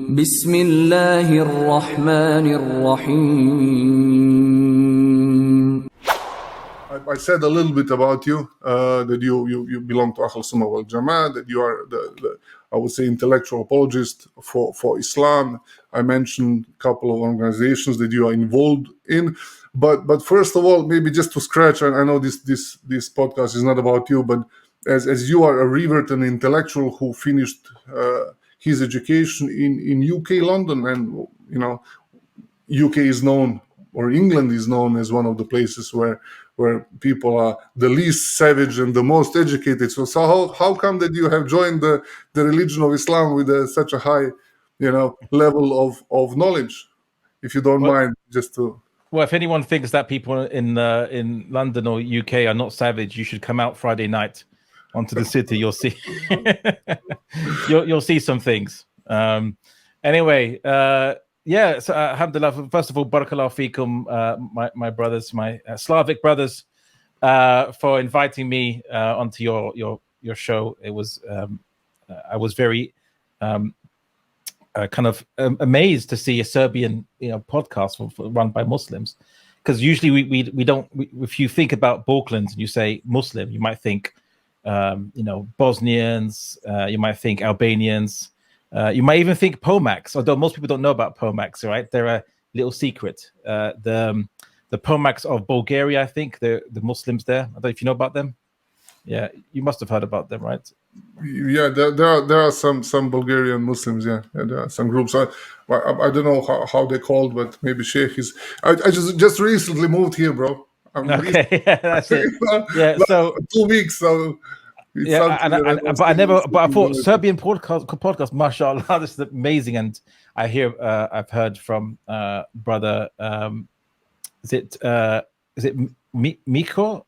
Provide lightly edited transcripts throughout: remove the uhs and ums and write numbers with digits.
بسم الله الرحمن الرحيم. I said a little bit about you, that you belong to Ahl Sunnah wal Jama'ah, that you are I would say intellectual apologist for Islam. I mentioned a couple of organizations that you are involved in, but first of all, maybe just to scratch, and I know this podcast is not about you, but as you are a revert and intellectual who finished his education in UK London, and UK is known, or England is known, as one of the places where people are the least savage and the most educated. So how come that you have joined the religion of Islam with such a high, level of knowledge? If you don't mind, just to. Well, if anyone thinks that people in London or UK are not savage, you should come out Friday night onto the city. You'll see, you'll see some things. Anyway. Yeah, so alhamdulillah, first of all, barakallahu feekum, my brothers, my Slavic brothers, for inviting me onto your show. It was I was very kind of amazed to see a Serbian podcast run by Muslims, because usually we don't. If you think about Balkans and you say Muslim, you might think Bosnians, you might think Albanians. You might even think Pomaks, although most people don't know about Pomaks, right? They're a little secret. The Pomaks of Bulgaria, I think, the Muslims there. I don't know if you know about them. Yeah, you must have heard about them, right? Yeah, there are some Bulgarian Muslims. Yeah, there are some groups. I don't know how they're called, but maybe Sheikh is. I just recently moved here, bro. Okay, yeah, that's it. Yeah, so 2 weeks. So. Yeah, but I thought Serbian podcast, mashallah, this is amazing. And I hear, I've heard from brother, is it Miko?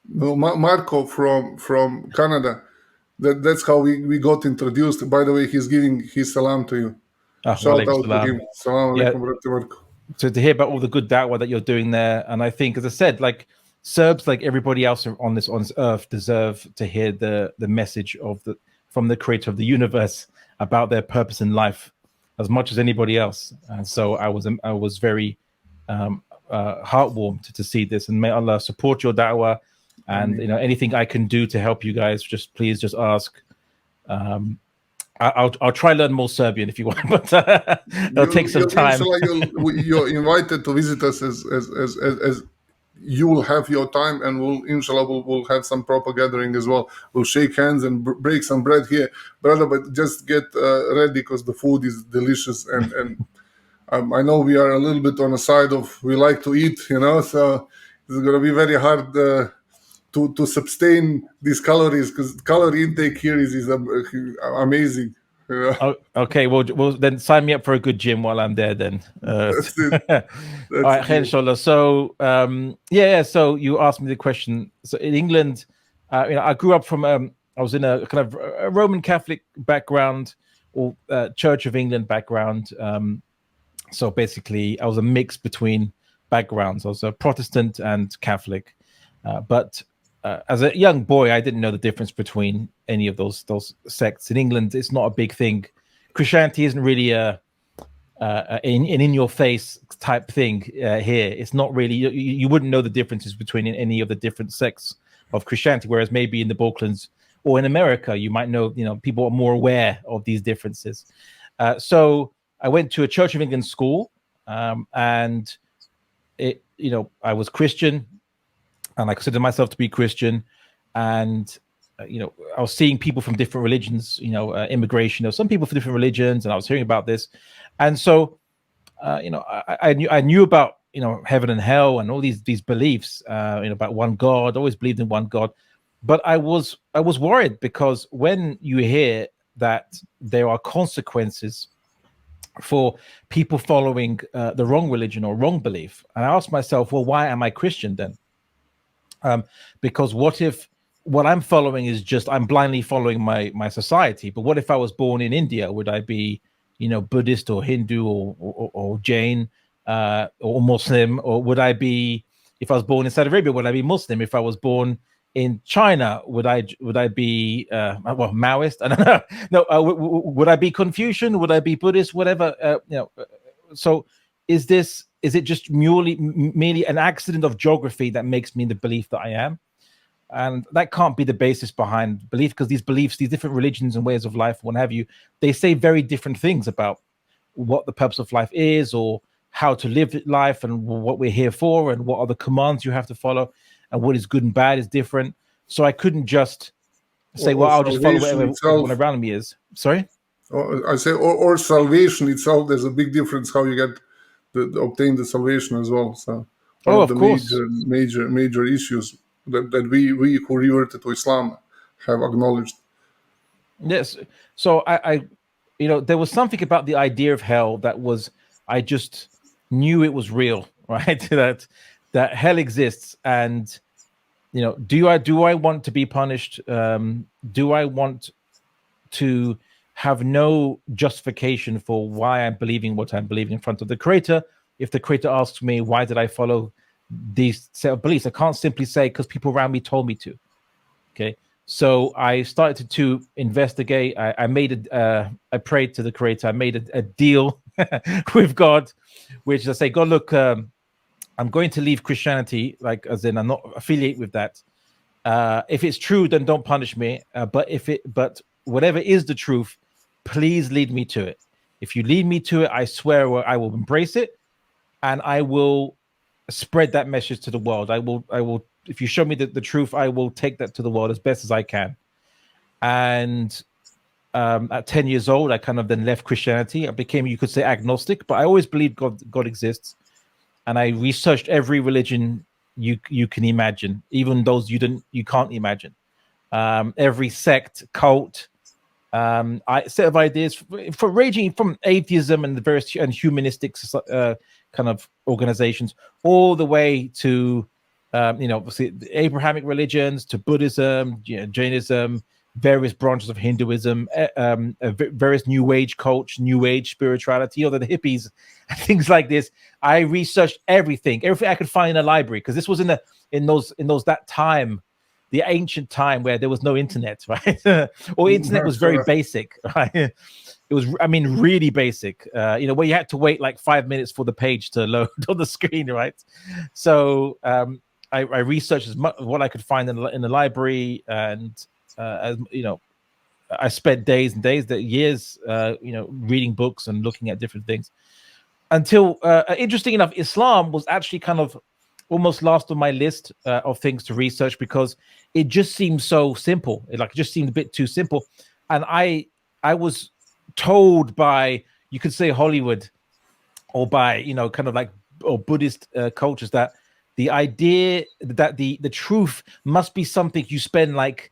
No, Marco from Canada. That's how we got introduced. By the way, he's giving his salam to you. Shout out to him. Salam alaikum, Marco. So to hear about all the good da'wah that you're doing there, and I think, as I said, like Serbs, like everybody else on this earth, deserve to hear the message from the creator of the universe about their purpose in life as much as anybody else. And so I was very heartwarmed to see this, and may Allah support your da'wah, and anything I can do to help you guys, please ask. I'll try learn more Serbian if you want, but it'll take some time. You're invited to visit us as you will have your time, and we'll have some proper gathering as well. We'll shake hands and break some bread here, brother, but just get ready, because the food is delicious, and I know we are a little bit on the side of, we like to eat, so it's going to be very hard to sustain these calories, because calorie intake here is amazing. Okay, well then sign me up for a good gym while I'm there then. That's it. All right, inshallah. So so you asked me the question. So in England, I grew up from I was in a kind of a Roman Catholic background, or Church of England background. So basically I was a mix between backgrounds. I was a Protestant and Catholic, but as a young boy, I didn't know the difference between any of those sects. In England, it's not a big thing. Christianity isn't really an in-your-face type thing here. It's not really. You wouldn't know the differences between any of the different sects of Christianity. Whereas maybe in the Balkans or in America, you might know. People are more aware of these differences. So I went to a Church of England school, and I was Christian. And I consider myself to be Christian, and I was seeing people from different religions, immigration. Some people from different religions, and I was hearing about this, and so I knew about heaven and hell and all these beliefs, about one God. Always believed in one God, but I was worried, because when you hear that there are consequences for people following the wrong religion or wrong belief, and I asked myself, well, why am I Christian then? Because what if what I'm following is just I'm blindly following my society? But what if I was born in India? Would I be, Buddhist or Hindu or Jain or Muslim? Or would I be, if I was born in Saudi Arabia, would I be Muslim? If I was born in China, would I be well, Maoist? I don't know. No, would I be Confucian? Would I be Buddhist? Whatever. So is it just merely an accident of geography that makes me the belief that I am? And that can't be the basis behind belief, because these beliefs, these different religions and ways of life, what have you, they say very different things about what the purpose of life is, or how to live life, and what we're here for, and what are the commands you have to follow, and what is good and bad is different. So I couldn't just say, well, I'll just follow whatever one around me is. Sorry? I say, or salvation itself, there's a big difference how you get obtain the salvation as well. So one of the major issues that we who reverted to Islam have acknowledged. Yes. So I there was something about the idea of hell that was, I just knew it was real, right? that hell exists, and do I want to be punished? Do I want to have no justification for why I'm believing what I'm believing in front of the Creator? If the Creator asks me, why did I follow these set of beliefs, I can't simply say because people around me told me to. Okay, so I started to investigate. I prayed to the Creator. I made a deal with God, which I say, God, look, I'm going to leave Christianity, like as in I'm not affiliated with that. If it's true, then don't punish me. But whatever is the truth, please lead me to it. If you lead me to it, I swear I will embrace it, and I will spread that message to the world. I will. If you show me the truth, I will take that to the world as best as I can. And at 10 years old, I kind of then left Christianity. I became, you could say, agnostic, but I always believed God exists. And I researched every religion you can imagine, even those you can't imagine. Every sect, cult, set of ideas for ranging from atheism and the various and humanistic kind of organizations, all the way to obviously the Abrahamic religions, to Buddhism, Jainism, various branches of Hinduism, various New Age cults, New Age spirituality, the hippies, and things like this. I researched everything I could find in a library, because this was in that time, the ancient time where there was no internet, right? Or internet was very basic, right? It was, really basic. Where you had to wait like 5 minutes for the page to load on the screen, right? So I researched as much what I could find in the library, and I spent days and days, years, reading books and looking at different things, until interesting enough, Islam was actually kind of almost last on my list of things to research, because it just seemed so simple. It just seemed a bit too simple. And I was told by, you could say, Hollywood, or by kind of like, or Buddhist cultures, that the idea that the truth must be something you spend like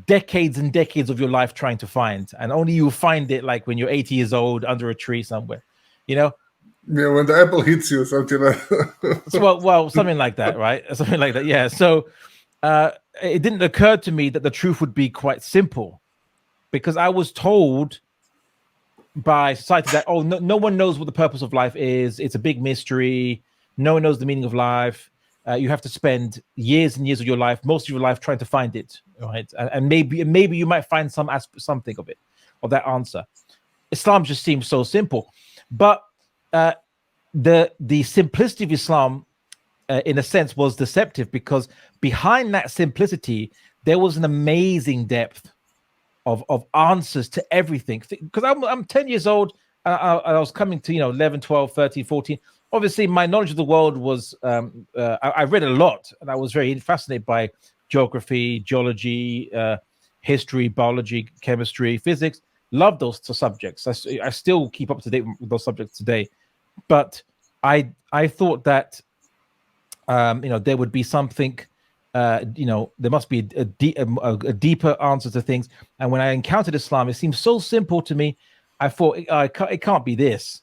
decades and decades of your life trying to find, and only you'll find it like when you're 80 years old under a tree somewhere, Yeah, when the apple hits you, something like that. well, something like that, right? Something like that, yeah. So it didn't occur to me that the truth would be quite simple, because I was told by society that, no one knows what the purpose of life is. It's a big mystery. No one knows the meaning of life. You have to spend years and years of your life, most of your life, trying to find it, right? And maybe you might find something of it, of that answer. Islam just seems so simple, but the simplicity of Islam, in a sense, was deceptive, because behind that simplicity there was an amazing depth of answers to everything. Because I'm 10 years old, I was coming to 11, 12, 13, 14. Obviously my knowledge of the world was I read a lot, and I was very fascinated by geography, geology, history, biology, chemistry, physics. Love those subjects. I still keep up to date with those subjects today. But I thought that there would be something, there must be a deeper answer to things. And when I encountered Islam, it seemed so simple to me. I thought it can't be this,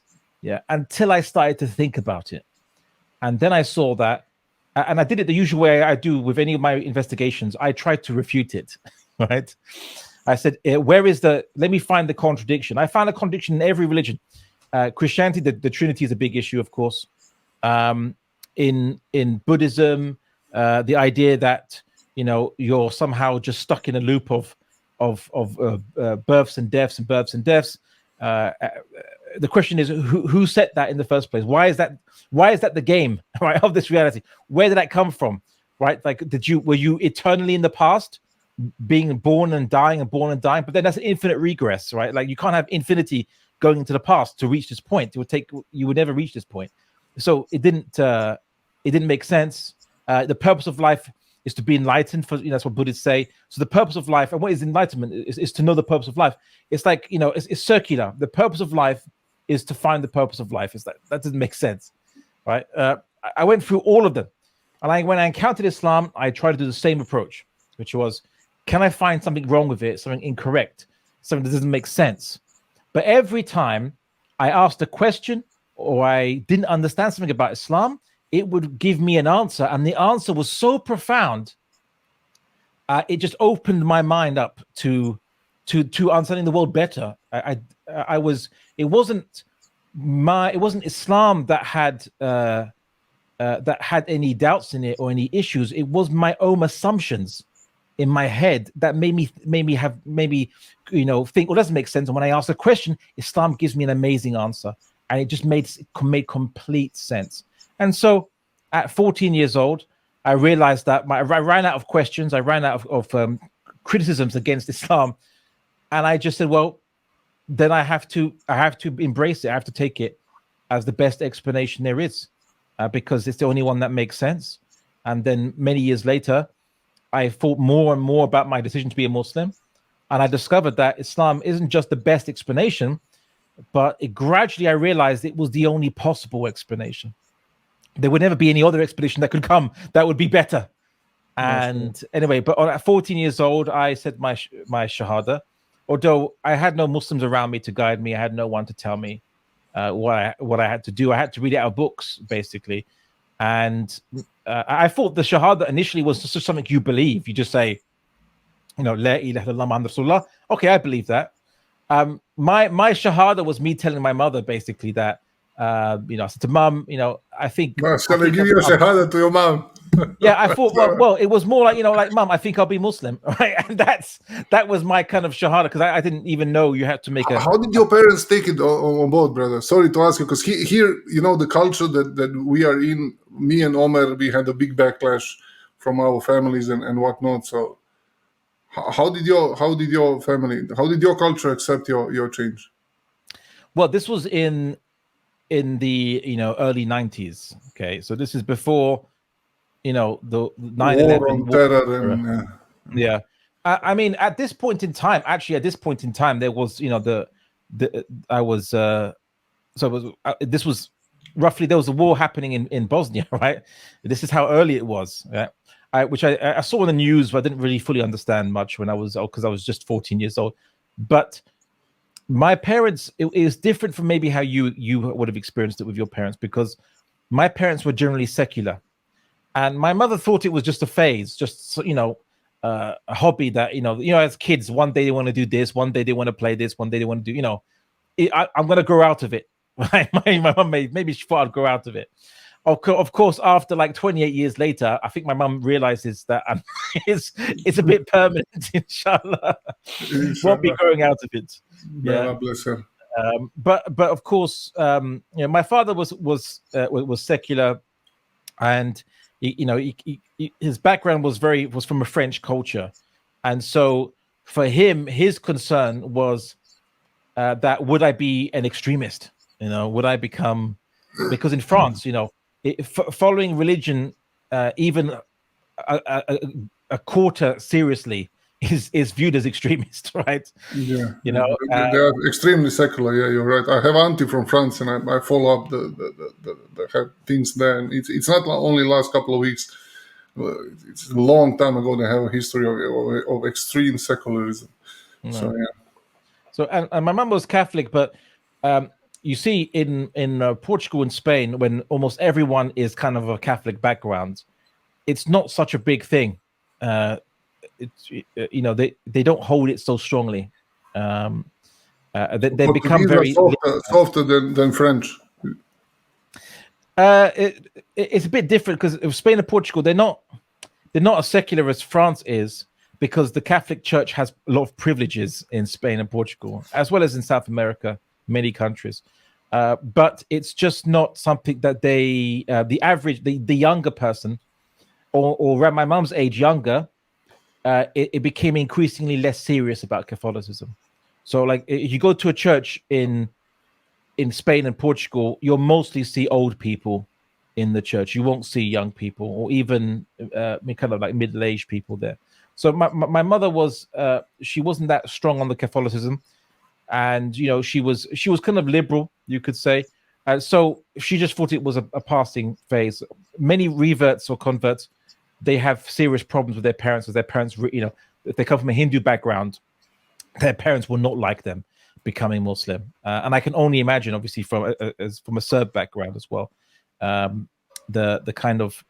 until I started to think about it. And then I saw that, and I did it the usual way I do with any of my investigations. I tried to refute it, right? I said, let me find the contradiction. I found a contradiction in every religion. Christianity, the Trinity is a big issue, of course. In Buddhism, the idea that you're somehow just stuck in a loop of births and deaths and births and deaths. The question is, who set that in the first place? Why is that the game, right, of this reality? Where did that come from, right? Like, were you eternally in the past, being born and dying and born and dying? But then that's an infinite regress, right? Like, you can't have infinity going into the past to reach this point. You would never reach this point. So it didn't make sense. The purpose of life is to be enlightened. That's what Buddhists say. So the purpose of life, and what is enlightenment, is to know the purpose of life. It's like, it's circular. The purpose of life is to find the purpose of life. It's that doesn't make sense, right? I went through all of them, and when I encountered Islam, I tried to do the same approach, which was, can I find something wrong with it, something incorrect, something that doesn't make sense? But every time I asked a question or I didn't understand something about Islam, it would give me an answer, and the answer was so profound. It just opened my mind up to understanding the world better. It wasn't Islam that had any doubts in it or any issues. It was my own assumptions in my head that made me think, well, doesn't make sense. And when I ask a question, Islam gives me an amazing answer, and it just made complete sense. And so at 14 years old, I realized that I ran out of questions. I ran out of criticisms against Islam. And I just said, well, then I have to embrace it. I have to take it as the best explanation there is, because it's the only one that makes sense. And then many years later, I thought more and more about my decision to be a Muslim. And I discovered that Islam isn't just the best explanation, but gradually I realized it was the only possible explanation. There would never be any other explanation that could come that would be better. And anyway, but at 14 years old, I said my Shahada. Although I had no Muslims around me to guide me, I had no one to tell me what I had to do. I had to read it out of books, basically. And I thought the Shahada initially was just something you believe. You just say, La ilaha illallah Muhammad Rasulullah. Okay, I believe that. My Shahada was me telling my mother, basically, that, I said to Mum, I think... Shall I give you a Shahada to your mom? Yeah, I thought, well, it was more like, Mum, I think I'll be Muslim, right? And that was my kind of Shahada, because I didn't even know you had to make a... How did your parents take it on board, brother? Sorry to ask you, because here, the culture that we are in, me and Omer, we had a big backlash from our families and whatnot. So how did your culture accept your change? Well, this was in the early 90s. Okay, so this is before the 9/11 war on terror and yeah. I mean, at this point in time, there was this was roughly, there was a war happening in Bosnia, right? This is how early it was, yeah? Which I saw in the news, but I didn't really fully understand much because I was just 14 years old. But my parents, it is different from maybe how you would have experienced it with your parents, because my parents were generally secular, and my mother thought it was just a phase, just a hobby that as kids, one day they want to do this, one day they want to play this, one day they want to do I'm going to grow out of it. Right? My mom maybe she thought I'd grow out of it. Of course, after like 28 years later, I think my mum realizes that it's a bit permanent. Inshallah, won't be growing out of it. Yeah, bless her. But of course, my father was secular, and his background was from a French culture, and so for him, his concern was that would I be an extremist? Would I become, because in France, following religion, even a quarter seriously is viewed as extremist, right? Yeah, they are extremely secular. Yeah, you're right. I have auntie from France, and I follow up the things there. And it's not only last couple of weeks. It's a long time ago. They have a history of extreme secularism. No. So yeah. So and my mum was Catholic, but you see in Portugal and Spain, when almost everyone is kind of a Catholic background, it's not such a big thing. They don't hold it so strongly. They become very softer than French. It's a bit different, because Spain and Portugal, they're not they're not as secular as France is, because the Catholic Church has a lot of privileges in Spain and Portugal, as well as in South America, many countries. But it's just not something that they, the average, the younger person, or around my mum's age younger, it became increasingly less serious about Catholicism. So, like, if you go to a church in Spain and Portugal, you'll mostly see old people in the church. You won't see young people, or even kind of like middle-aged people there. So my mother was she wasn't that strong on the Catholicism, and she was kind of liberal, you could say. So she just thought it was a passing phase. Many reverts or converts, they have serious problems with their parents, if they come from a Hindu background, their parents will not like them becoming Muslim. And I can only imagine, obviously, from a Serb background as well, the kind of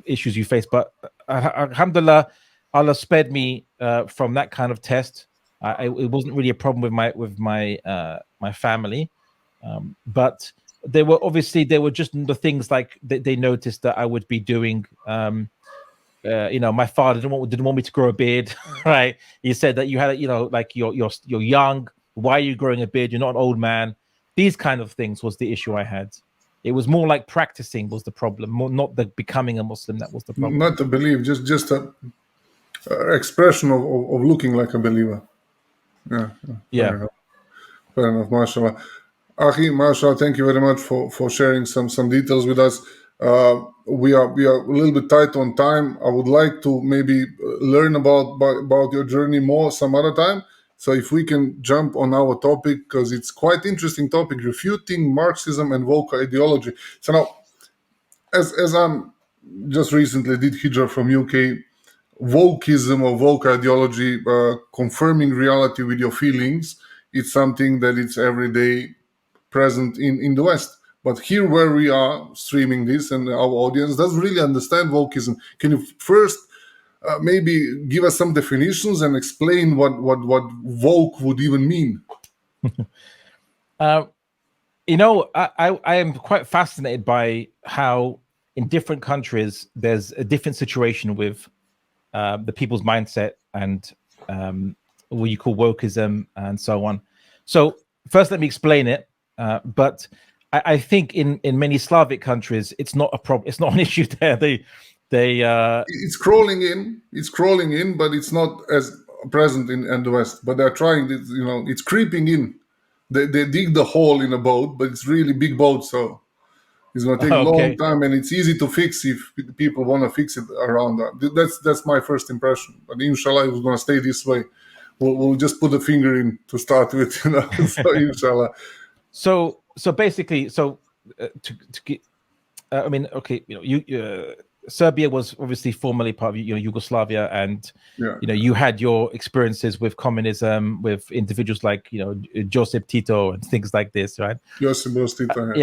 issues you face. But alhamdulillah, Allah spared me from that kind of test. It wasn't really a problem with my family, but there were just the things like they noticed that I would be doing. My father didn't want me to grow a beard, right? He said that you had, like you're young. Why are you growing a beard? You're not an old man. These kind of things was the issue I had. It was more like practicing was the problem, more not the becoming a Muslim that was the problem. Not to believe, just a expression of looking like a believer. Yeah. Fair enough, mashallah. Ahi, mashallah, thank you very much for sharing some details with us. We are a little bit tight on time. I would like to maybe learn about your journey more some other time. So if we can jump on our topic, because it's quite interesting topic, refuting Marxism and woke ideology. So now, as I'm just recently did hijrah from UK, wokeism or woke ideology, confirming reality with your feelings, it's something that it's every day present in the West. But here where we are streaming this and our audience doesn't really understand wokeism, can you first maybe give us some definitions and explain what woke would even mean? I am quite fascinated by how in different countries there's a different situation with the people's mindset and what you call wokeism and so on. So first, let me explain it. But I think in many Slavic countries, it's not a problem. It's not an issue there. It's crawling in, but it's not as present in the West. But they're trying. It's creeping in. They dig the hole in a boat, but it's really big boat, so it's gonna take a long time, and it's easy to fix if people want to fix it around that. That's my first impression. But inshallah, it's gonna stay this way. We'll just put a finger in to start with, So inshallah. So basically, to get, I mean, okay, Serbia was obviously formerly part of Yugoslavia, and you had your experiences with communism, with individuals like Josip Tito and things like this, right? Josip Tito.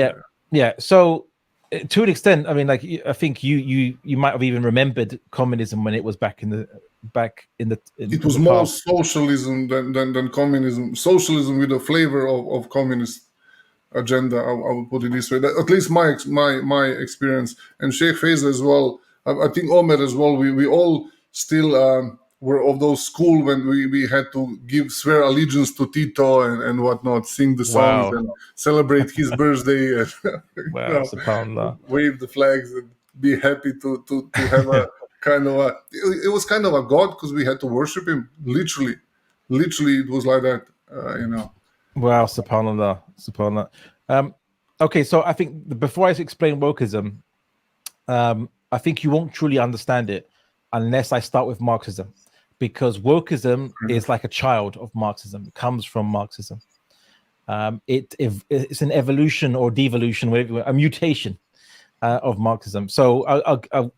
Yeah. So to an extent, I mean, like I think you might have even remembered communism when it was back in the. It was more socialism than communism. Socialism with a flavor of communist agenda. I would put it this way. At least my experience, and Sheikh Faiza as well. I think Omer as well. We all still were of those school when we had to swear allegiance to Tito and whatnot, sing the songs and celebrate his birthday, and wave the flags and be happy to have a kind of it was kind of a god because we had to worship him. Literally it was like that. Wow, subhanallah. Okay, so I think before I explain wokeism, I think you won't truly understand it unless I start with Marxism, because wokeism is like a child of Marxism. It comes from Marxism. It's an evolution or devolution, a mutation of Marxism. So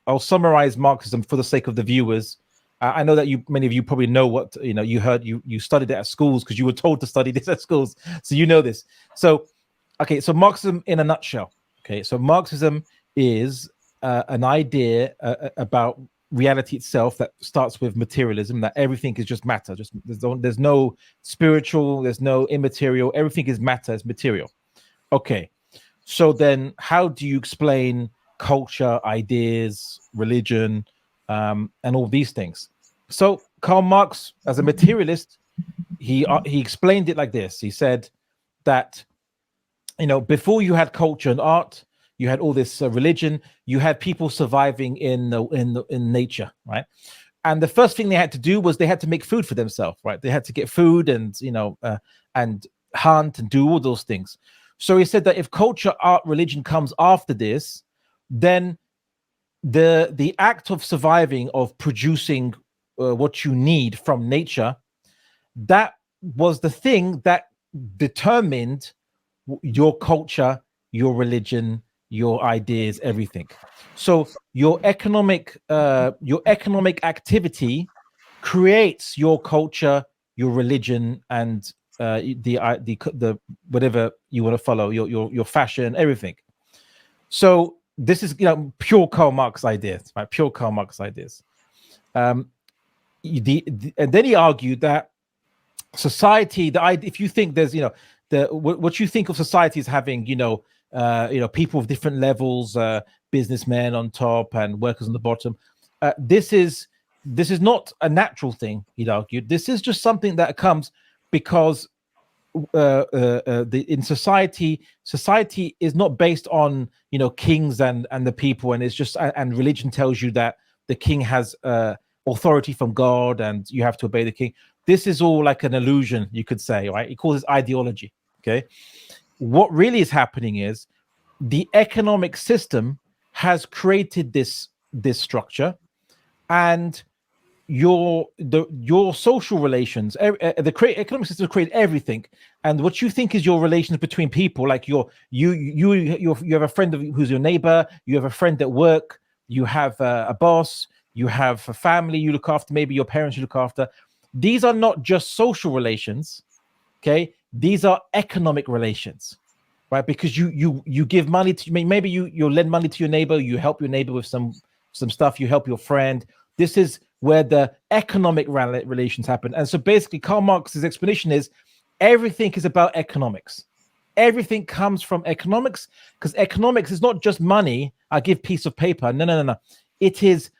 I'll summarize Marxism for the sake of the viewers. I know that many of you probably know what you heard. You studied it at schools because you were told to study this at schools, so you know this. So Marxism in a nutshell. Okay, so Marxism is an idea about reality itself that starts with materialism, that everything is just matter. Just there's no spiritual, there's no immaterial. Everything is matter, is material. Okay, so then how do you explain culture, ideas, religion, and all these things. So Karl Marx, as a materialist, he explained it like this. He said that, before you had culture and art, you had all this religion, you had people surviving in nature, right? And the first thing they had to do was they had to make food for themselves, right? They had to get food and and hunt and do all those things. So he said that if culture, art, religion comes after this, then the act of surviving, of producing what you need from nature, that was the thing that determined your culture, your religion, your ideas, everything. So your economic activity creates your culture, your religion, and the whatever you want to follow, your fashion, everything. So this is pure Karl Marx ideas, right? Pure Karl Marx ideas. And then he argued that society, if you think there's what you think of society as having people of different levels, businessmen on top and workers on the bottom, this is not a natural thing, he'd argued. This is just something that comes because in society is not based on kings and the people, and it's just, and religion tells you that the king has authority from God and you have to obey the king. This is all like an illusion, you could say, right? He calls it ideology. Okay, what really is happening is the economic system has created this structure, and your social relations, the economic system create everything, and what you think is your relations between people, like you have a friend who's your neighbor, you have a friend at work, you have a boss, you have a family you look after, maybe your parents you look after. These are not just social relations, okay? These are economic relations, right? Because you give money to, maybe you lend money to your neighbor, you help your neighbor with some stuff, you help your friend. This is where the economic relations happen. And so basically Karl Marx's explanation is everything is about economics. Everything comes from economics, because economics is not just money. I give piece of paper. No. It is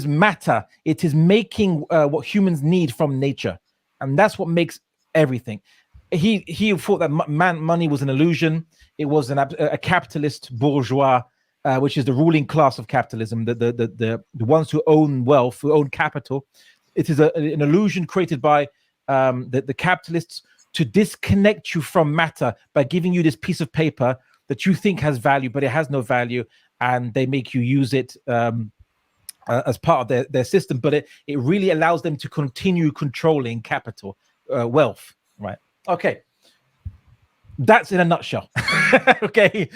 matter. It is making what humans need from nature. And that's what makes everything. He thought that money was an illusion. It was a capitalist bourgeois, which is the ruling class of capitalism, the ones who own wealth, who own capital. It is an illusion created by the capitalists to disconnect you from matter by giving you this piece of paper that you think has value, but it has no value, and they make you use it as part of their system. But it really allows them to continue controlling capital, wealth, right? Okay. That's in a nutshell. Okay.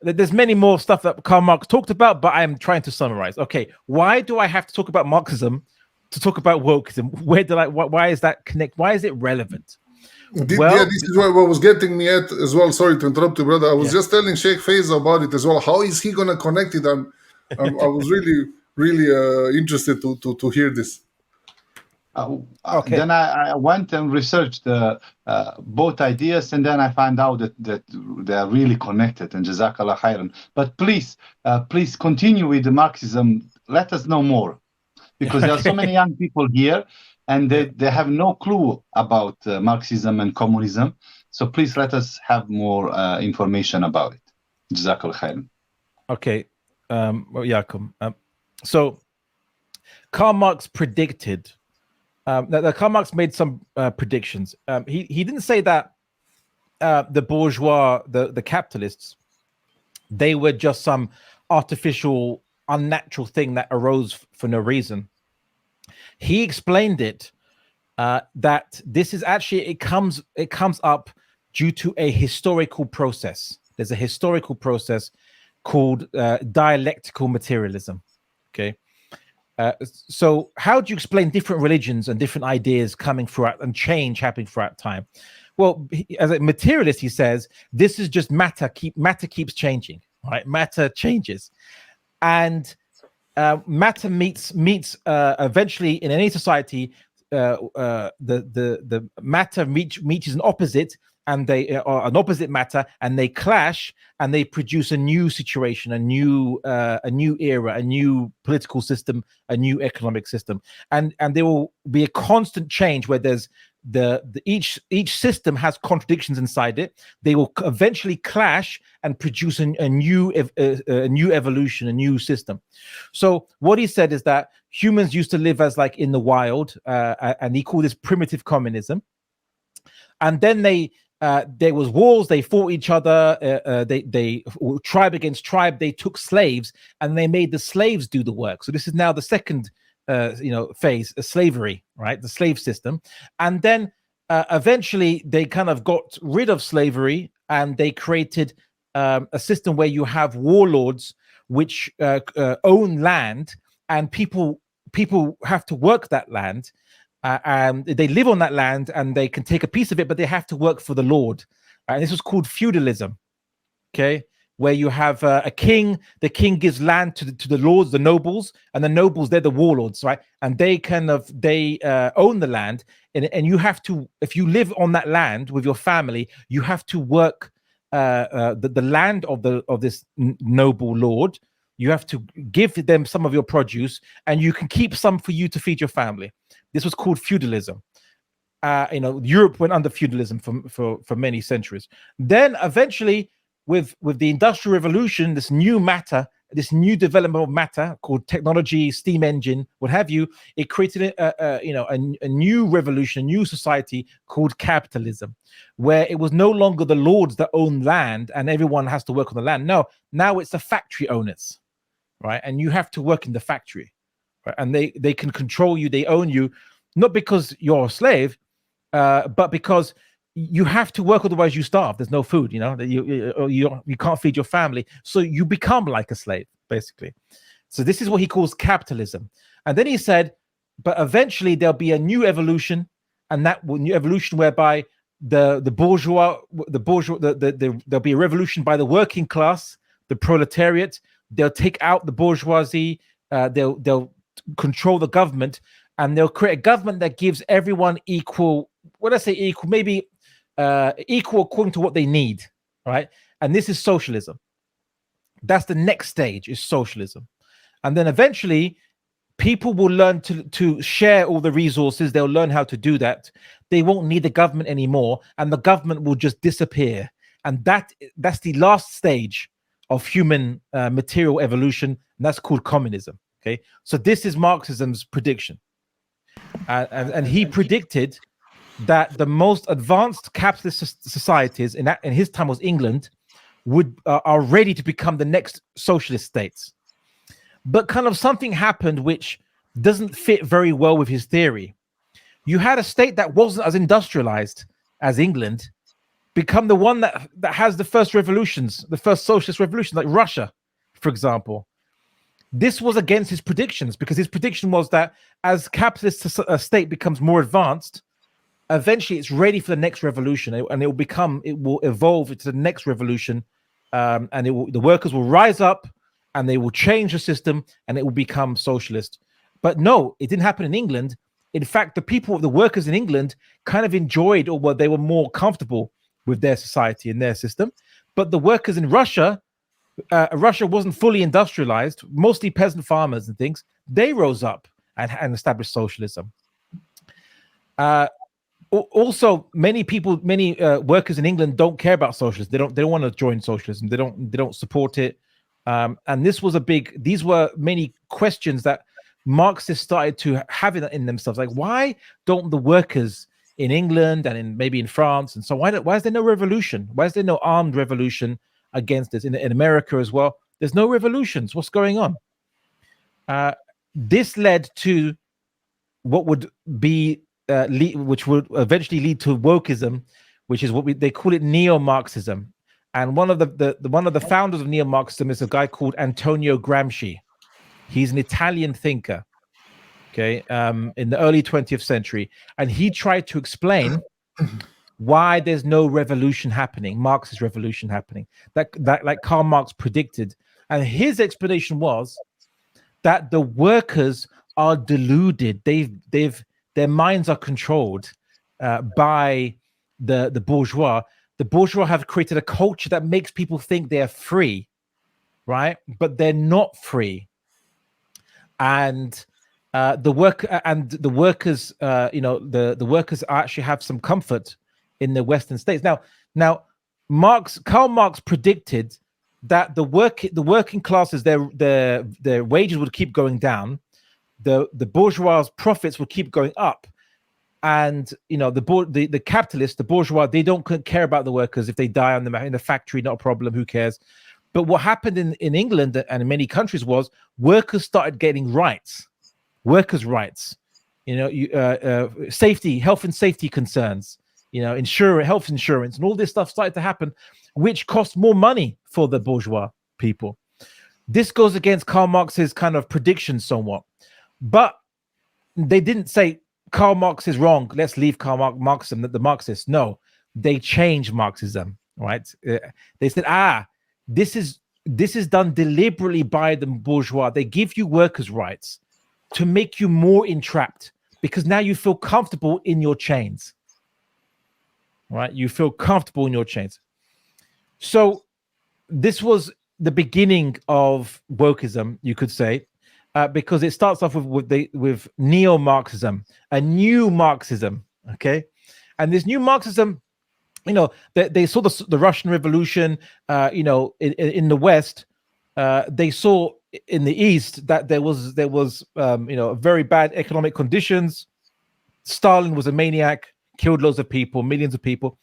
There's many more stuff that Karl Marx talked about, but I'm trying to summarize. Okay. Why do I have to talk about Marxism to talk about wokeism? Why is that connect? Why is it relevant? This is what was getting me at as well. Sorry to interrupt you, brother. I was just telling Sheikh Faiz about it as well. How is he going to connect it? I was really interested to hear this. Okay. Then I went and researched both ideas, and then I found out that they are really connected. And Jazakallah khairan. But please continue with the Marxism. Let us know more, because there are so many young people here, and they have no clue about Marxism and communism. So please let us have more information about it. Jazakallah khairan. Okay, Yakum. So Karl Marx predicted. Karl Marx made some predictions. He didn't say that the bourgeois, the capitalists, they were just some artificial, unnatural thing that arose for no reason. He explained it that this is actually it comes up due to a historical process. There's a historical process called dialectical materialism. Okay. So how do you explain different religions and different ideas coming throughout and change happening throughout time? Well, as a materialist, he says this is just matter. Matter keeps changing, right? Matter changes, and matter meets eventually in any society. The matter reaches an opposite, and they are an opposite matter, and they clash, and they produce a new situation, a new era, a new political system, a new economic system, and there will be a constant change where there's each system has contradictions inside it. They will eventually clash and produce a new evolution, a new system. So what he said is that humans used to live as like in the wild, and he called this primitive communism. And then there was wars. They fought each other. They tribe against tribe. They took slaves and they made the slaves do the work. So this is now the second, phase, slavery, right? The slave system. And then eventually they kind of got rid of slavery and they created a system where you have warlords which own land, and people have to work that land. And they live on that land and they can take a piece of it, but they have to work for the Lord. And this was called feudalism, okay? Where you have a king, the king gives land to the lords, the nobles, and the nobles, they're the warlords, right? And they own the land. And you have to, if you live on that land with your family, you have to work the land of this noble lord. You have to give them some of your produce, and you can keep some for you to feed your family. This was called feudalism. Europe went under feudalism for many centuries. Then eventually, with the Industrial Revolution, this new new development of matter called technology, steam engine, what have you, it created a new revolution, a new society called capitalism, where it was no longer the lords that own land and everyone has to work on the land. No, now it's the factory owners, right? And you have to work in the factory. Right? And they can control you, they own you, not because you're a slave, but because you have to work, otherwise you starve. There's no food, you can't feed your family, so you become like a slave, basically. So this is what he calls capitalism. And then he said, but eventually there'll be a new evolution, and that new evolution whereby the bourgeois, there'll be a revolution by the working class, the proletariat. They'll take out the bourgeoisie. They'll control the government, and they'll create a government that gives everyone equal. When I say equal, maybe equal according to what they need, right? And this is socialism. That's the next stage, is socialism. And then eventually people will learn to share all the resources. They'll learn how to do that. They won't need the government anymore, and the government will just disappear. And that's the last stage of human material evolution, and that's called communism. Okay, so this is Marxism's prediction, and he predicted that the most advanced capitalist societies in his time was England are ready to become the next socialist states. But kind of something happened which doesn't fit very well with his theory. You had a state that wasn't as industrialized as England become the one that has the first revolutions, the first socialist revolution, like Russia, for example. This was against his predictions, because his prediction was that as capitalist state becomes more advanced, eventually it's ready for the next revolution, and it will evolve into the next revolution, and the workers will rise up and they will change the system and it will become socialist. But no, it didn't happen in England. In fact, the workers in England kind of enjoyed, or they were more comfortable with their society and their system. But the workers in Russia wasn't fully industrialized, mostly peasant farmers and things. They rose up and established socialism. Also, many workers in England don't care about socialism. They don't want to join socialism. They don't support it. And these were many questions that Marxists started to have in themselves. Like, why don't the workers in England and maybe in France and so why is there no revolution? Why is there no armed revolution against this in America as well? There's no revolutions. What's going on? This led to what would be which would eventually lead to wokeism, which is what they call it neo-Marxism. And one of the founders of neo-Marxism is a guy called Antonio Gramsci. He's an Italian thinker, okay, in the early 20th century, and he tried to explain why there's no revolution happening, Marxist revolution happening, that like Karl Marx predicted. And his explanation was that the workers are deluded. Their minds are controlled by the bourgeois. The bourgeois have created a culture that makes people think they're free, right? But they're not free. And the workers, the workers actually have some comfort in the Western states. Now, Karl Marx predicted that the working classes, their wages would keep going down, the bourgeois' profits would keep going up, and the capitalists, the bourgeois, they don't care about the workers. If they die in the factory, not a problem. Who cares? But what happened in England and in many countries was workers started getting rights, workers' rights, safety, health and safety concerns, health insurance, and all this stuff started to happen, which cost more money for the bourgeois people. This goes against Karl Marx's kind of prediction somewhat, but they didn't say Karl Marx is wrong, let's leave Karl Marxism, the Marxists. No, they changed Marxism, right? They said, this is done deliberately by the bourgeois. They give you workers' rights to make you more entrapped, because now you feel comfortable in your chains, right? You feel comfortable in your chains. So this was the beginning of wokeism, you could say, because it starts off with neo-Marxism, a new Marxism, okay? And this new Marxism, they saw the Russian Revolution, in the West. They saw in the East that there was very bad economic conditions. Stalin was a maniac, killed loads of people, millions of people.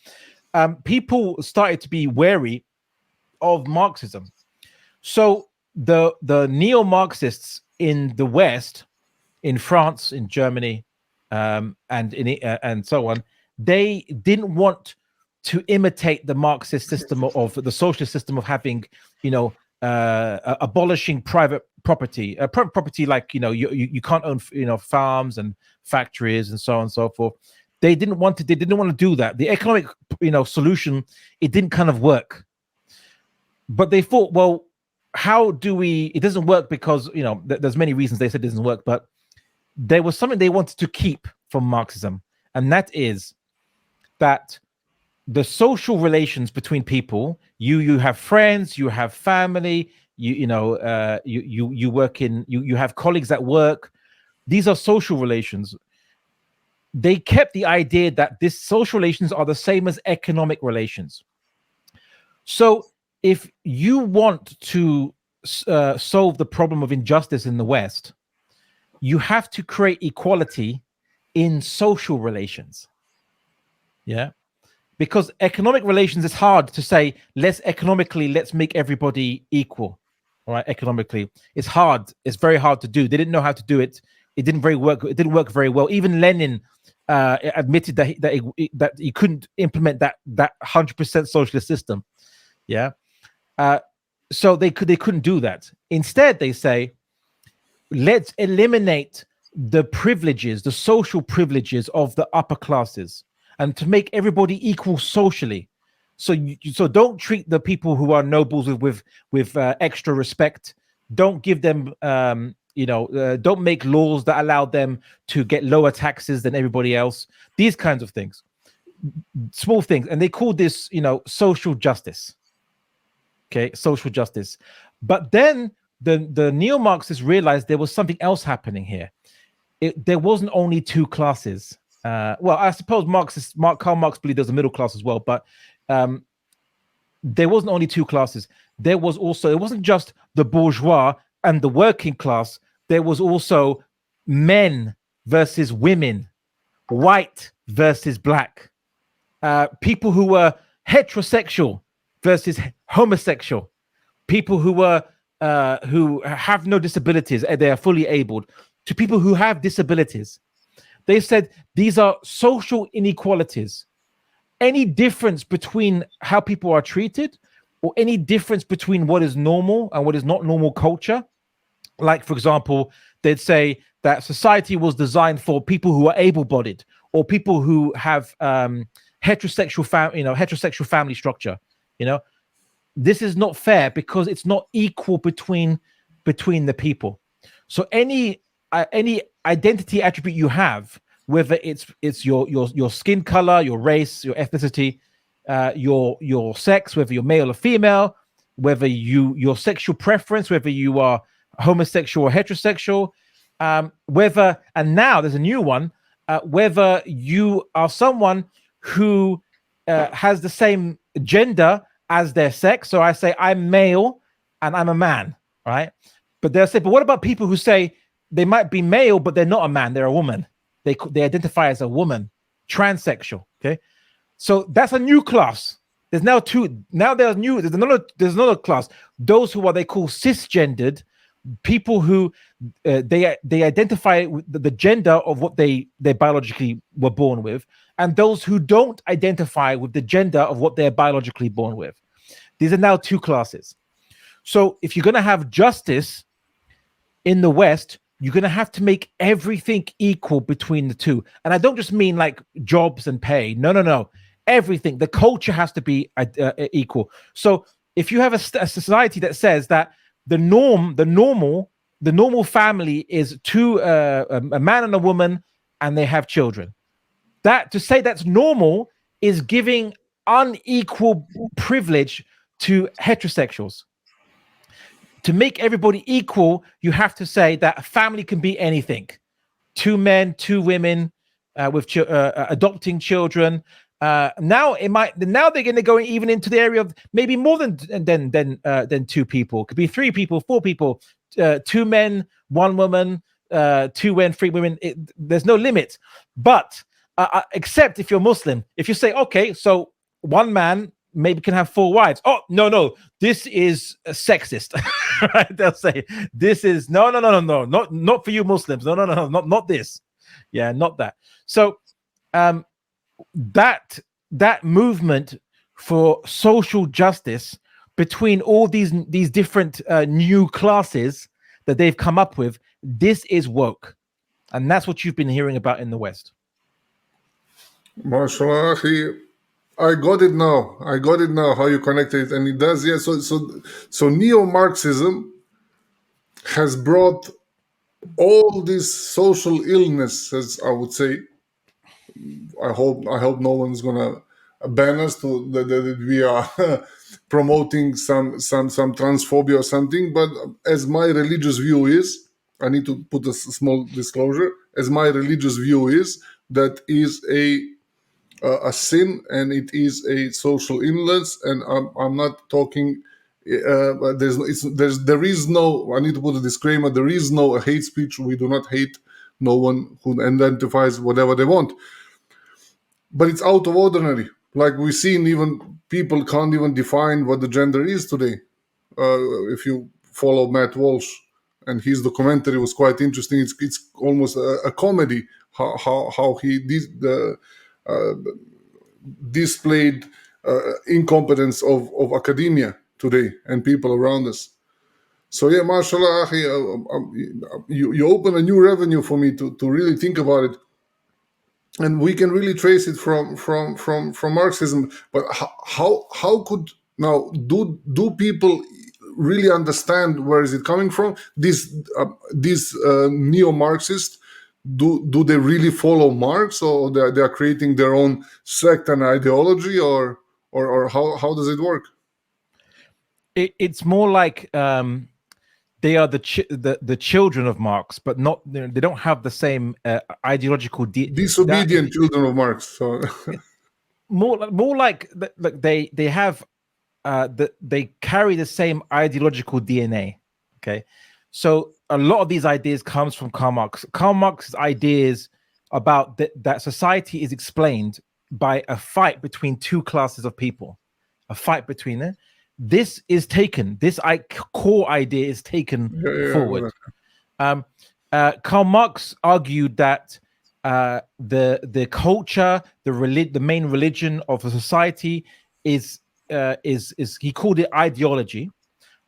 People started to be wary of Marxism. So the neo-Marxists in the West, in France, in Germany, and so on, they didn't want to imitate the Marxist system of the socialist system of having, abolishing private property. Private property, like you can't own farms and factories and so on and so forth. They didn't want to do that. The economic solution, it didn't kind of work. But they thought, well, how do we? It doesn't work because there's many reasons they said it doesn't work, but there was something they wanted to keep from Marxism, and that is that the social relations between people, you have friends, you have family, you work in, you have colleagues at work. These are social relations. They kept the idea that these social relations are the same as economic relations. So if you want to solve the problem of injustice in the West, you have to create equality in social relations. Yeah. Because economic relations, is hard to say, let's make everybody equal. All right, economically. It's hard. It's very hard to do. They didn't know how to do it. It didn't work very well. Even Lenin admitted that he couldn't implement that 100% socialist system. Yeah. So they couldn't do that. Instead, they say, let's eliminate the privileges, the social privileges of the upper classes, and to make everybody equal socially. So don't treat the people who are nobles with extra respect. Don't give them don't make laws that allow them to get lower taxes than everybody else. These kinds of things, small things, and they call this social justice. Okay, social justice. But then the neo-Marxists realized there was something else happening here. There wasn't only two classes. Well, I suppose Karl Marx believed there's a middle class as well, but there wasn't only two classes. There was also, it wasn't just the bourgeois and the working class. There was also men versus women, white versus black, people who were heterosexual versus homosexual, people who were who have no disabilities and they are fully abled, to people who have disabilities. They said these are social inequalities. Any difference between how people are treated, or any difference between what is normal and what is not normal culture. Like, for example, they'd say that society was designed for people who are able-bodied, or people who have heterosexual family structure. This is not fair because it's not equal between the people. So any identity attribute you have whether it's your skin color, your race, your ethnicity, your sex, whether you're male or female, whether your sexual preference, whether you are homosexual or heterosexual, whether, and now there's a new one, whether you are someone who has the same gender as their sex. So I say I'm male and I'm a man, right? But they'll say, but what about people who say they might be male, but they're not a man, they're a woman. They identify as a woman, transsexual, okay? So that's a new class. There's now two. Now there's another class. Those who are they call cisgendered, people who they identify with the gender of what they biologically were born with, and those who don't identify with the gender of what they're biologically born with. These are now two classes. So if you're going to have justice in the West, you're going to have to make everything equal between the two. And I don't just mean like jobs and pay. No. Everything. The culture has to be equal. So if you have a society that says that the normal family is a man and a woman, and they have children, that to say that's normal is giving unequal privilege to heterosexuals. To make everybody equal, you have to say that a family can be anything: 2 men, 2 women, with adopting children. Now they're going to go even into the area of maybe more than 2 people. It could be 3 people, 4 people, 2 men, 1 woman, 2 men, 3 women. There's no limit. But except if you're Muslim, if you say, okay, so 1 man maybe can have 4 wives. Oh, no, this is sexist. Right? They'll say this is no, not for you Muslims. No, not this. Yeah, not that. So that movement for social justice between all these different new classes that they've come up with, this is woke, and that's what you've been hearing about in the West. MashaAllah, I got it now. How you connect it, and it does. Yeah. So neo-Marxism has brought all these social illnesses, I would say. I hope no one's gonna ban us to that we are promoting some transphobia or something. But as my religious view is, I need to put a small disclosure. As my religious view is, that is a sin, and it is a social illness, and I'm not talking. There is no. I need to put a disclaimer. There is no hate speech. We do not hate no one who identifies whatever they want. But it's out of ordinary. Like we've seen, even people can't even define what the gender is today. If you follow Matt Walsh, and his documentary was quite interesting. It's almost a comedy how he displayed incompetence of academia today and people around us. So yeah, mashallah, you open a new revenue for me to really think about it. And we can really trace it from Marxism. But how could now do people really understand where is it coming from? These neo-Marxists, do they really follow Marx, or they are creating their own sect and ideology, or how does it work? It's more like they are the children of Marx, but not they don't have the same ideological disobedient children of Marx. So more like they have they carry the same ideological DNA. Okay, so a lot of these ideas comes from Karl Marx. Karl Marx's ideas about that society is explained by a fight between 2 classes of people, a fight between them. This is taken. This core idea is taken forward. Karl Marx argued that the culture, the main religion of a society is he called it ideology,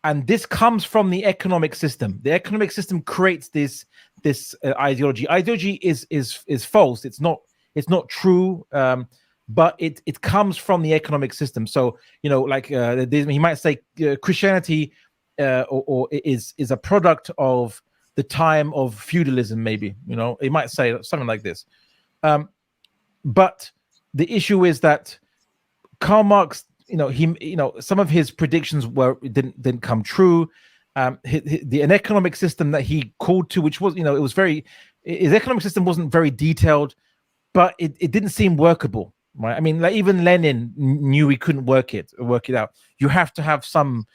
and this comes from the economic system. The economic system creates this ideology. Ideology is false. It's not true. But it comes from the economic system. So like he might say Christianity or is a product of the time of feudalism. Maybe he might say something like this. But the issue is that Karl Marx, some of his predictions didn't come true. An economic system that he called to, which was, his economic system wasn't very detailed, but it didn't seem workable, right? I mean, like even Lenin knew he couldn't work it out. You have to have some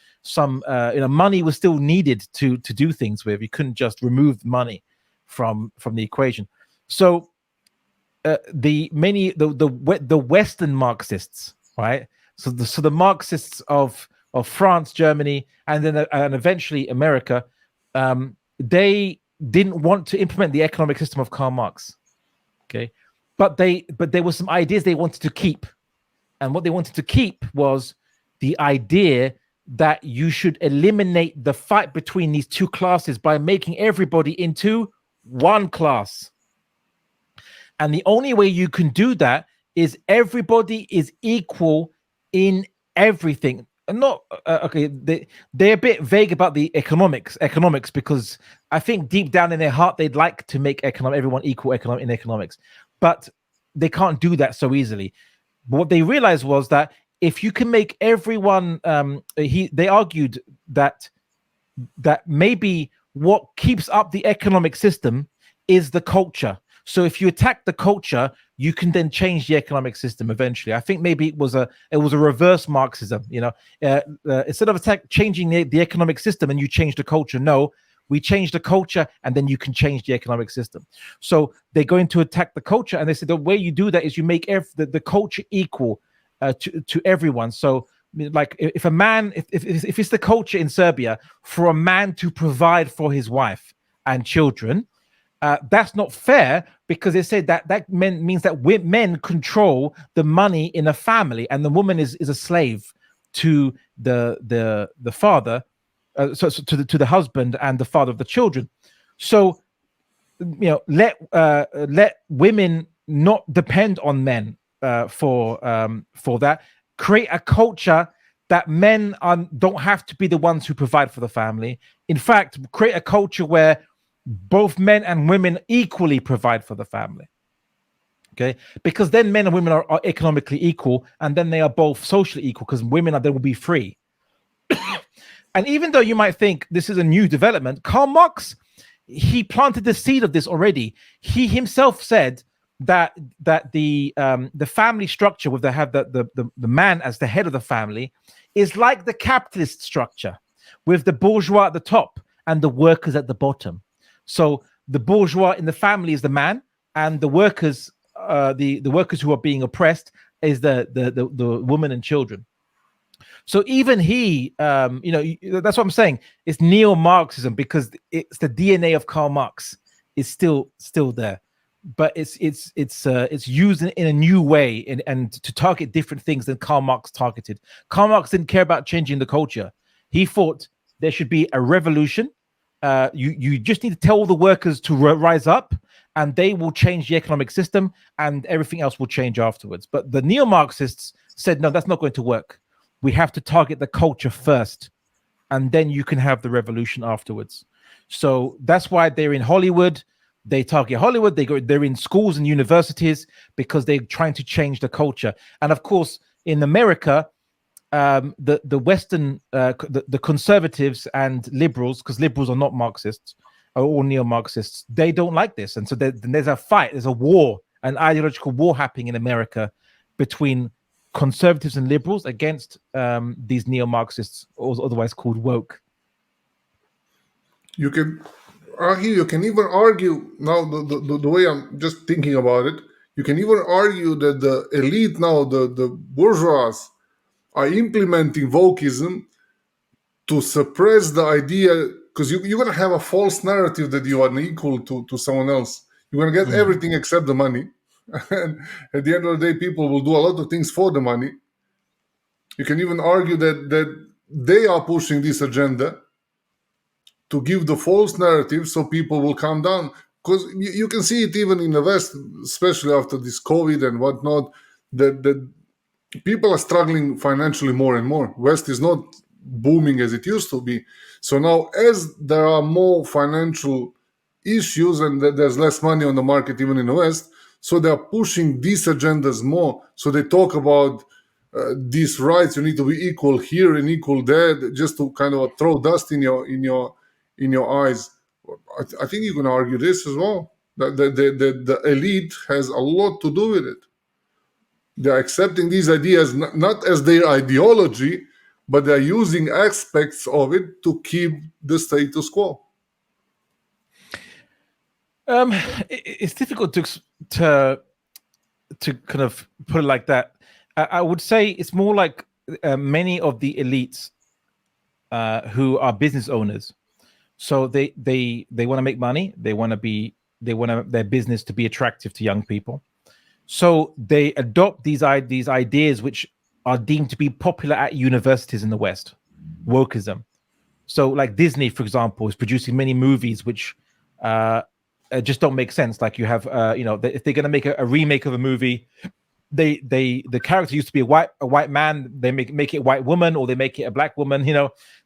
money was still needed to do things with. You couldn't just remove money from the equation. So the Western Marxists, right? So the Marxists of France, Germany, and then and eventually America, they didn't want to implement the economic system of Karl Marx. Okay, but there were some ideas they wanted to keep, and what they wanted to keep was the idea that you should eliminate the fight between these two classes by making everybody into one class. And the only way you can do that is everybody is equal in everything. Not okay. They're a bit vague about the economics, because I think deep down in their heart they'd like to make everyone equal in economics, but they can't do that so easily. But what they realized was that if you can make everyone, they argued that maybe what keeps up the economic system is the culture. So if you attack the culture, you can then change the economic system eventually. I think maybe it was a reverse Marxism. Instead of changing the economic system and you change the culture, no, we change the culture and then you can change the economic system. So they're going to attack the culture, and they said the way you do that is you make the culture equal to everyone. So like if it's the culture in Serbia for a man to provide for his wife and children, that's not fair, because they said that means that men control the money in a family, and the woman is a slave to the father, to the husband and the father of the children. So let women not depend on men for that. Create a culture that men don't have to be the ones who provide for the family. In fact, create a culture where both men and women equally provide for the family. Okay, because then men and women are economically equal, and then they are both socially equal, because women then will be free. And even though you might think this is a new development, Karl Marx, he planted the seed of this already. He himself said that the family structure, with the man as the head of the family, is like the capitalist structure, with the bourgeois at the top and the workers at the bottom. So the bourgeois in the family is the man, and the workers, the workers who are being oppressed, is the woman and children. So even he, that's what I'm saying. It's neo-Marxism, because it's the DNA of Karl Marx is still there, but it's used in a new way and to target different things than Karl Marx targeted. Karl Marx didn't care about changing the culture. He thought there should be a revolution. You just need to tell all the workers to rise up, and they will change the economic system, and everything else will change afterwards. But the neo-Marxists said, no, that's not going to work. We have to target the culture first, and then you can have the revolution afterwards. So that's why they're in Hollywood. They target Hollywood. They're in schools and universities, because they're trying to change the culture. And of course, in America, the Western, the conservatives and liberals, because liberals are not Marxists, are all neo-Marxists, they don't like this. And so there's a fight, there's a war, an ideological war happening in America between conservatives and liberals against these neo-Marxists, otherwise called woke. You can even argue now, the way I'm just thinking about it, you can even argue that the elite now, the bourgeois, are implementing wokeism to suppress the idea, because you're going to have a false narrative that you are equal to someone else. You're going to get everything except the money. And at the end of the day, people will do a lot of things for the money. You can even argue that they are pushing this agenda to give the false narrative so people will calm down. Because you can see it even in the West, especially after this COVID and whatnot, that people are struggling financially more and more. West is not booming as it used to be. So now, as there are more financial issues and there's less money on the market even in the West, So they're pushing these agendas more. So they talk about these rights. You need to be equal here and equal there, just to kind of throw dust in your eyes. I think you can argue this as well. That the elite has a lot to do with it. They're accepting these ideas not as their ideology, but they're using aspects of it to keep the status quo. It's difficult to kind of put it like that. I would say it's more like many of the elites who are business owners. So they want to make money. They want their business to be attractive to young people. So they adopt these ideas which are deemed to be popular at universities in the West, wokeism. So like Disney, for example, is producing many movies which just don't make sense. Like you have, if they're going to make a remake of a movie, the character used to be a white man, they make it a white woman, or they make it a black woman.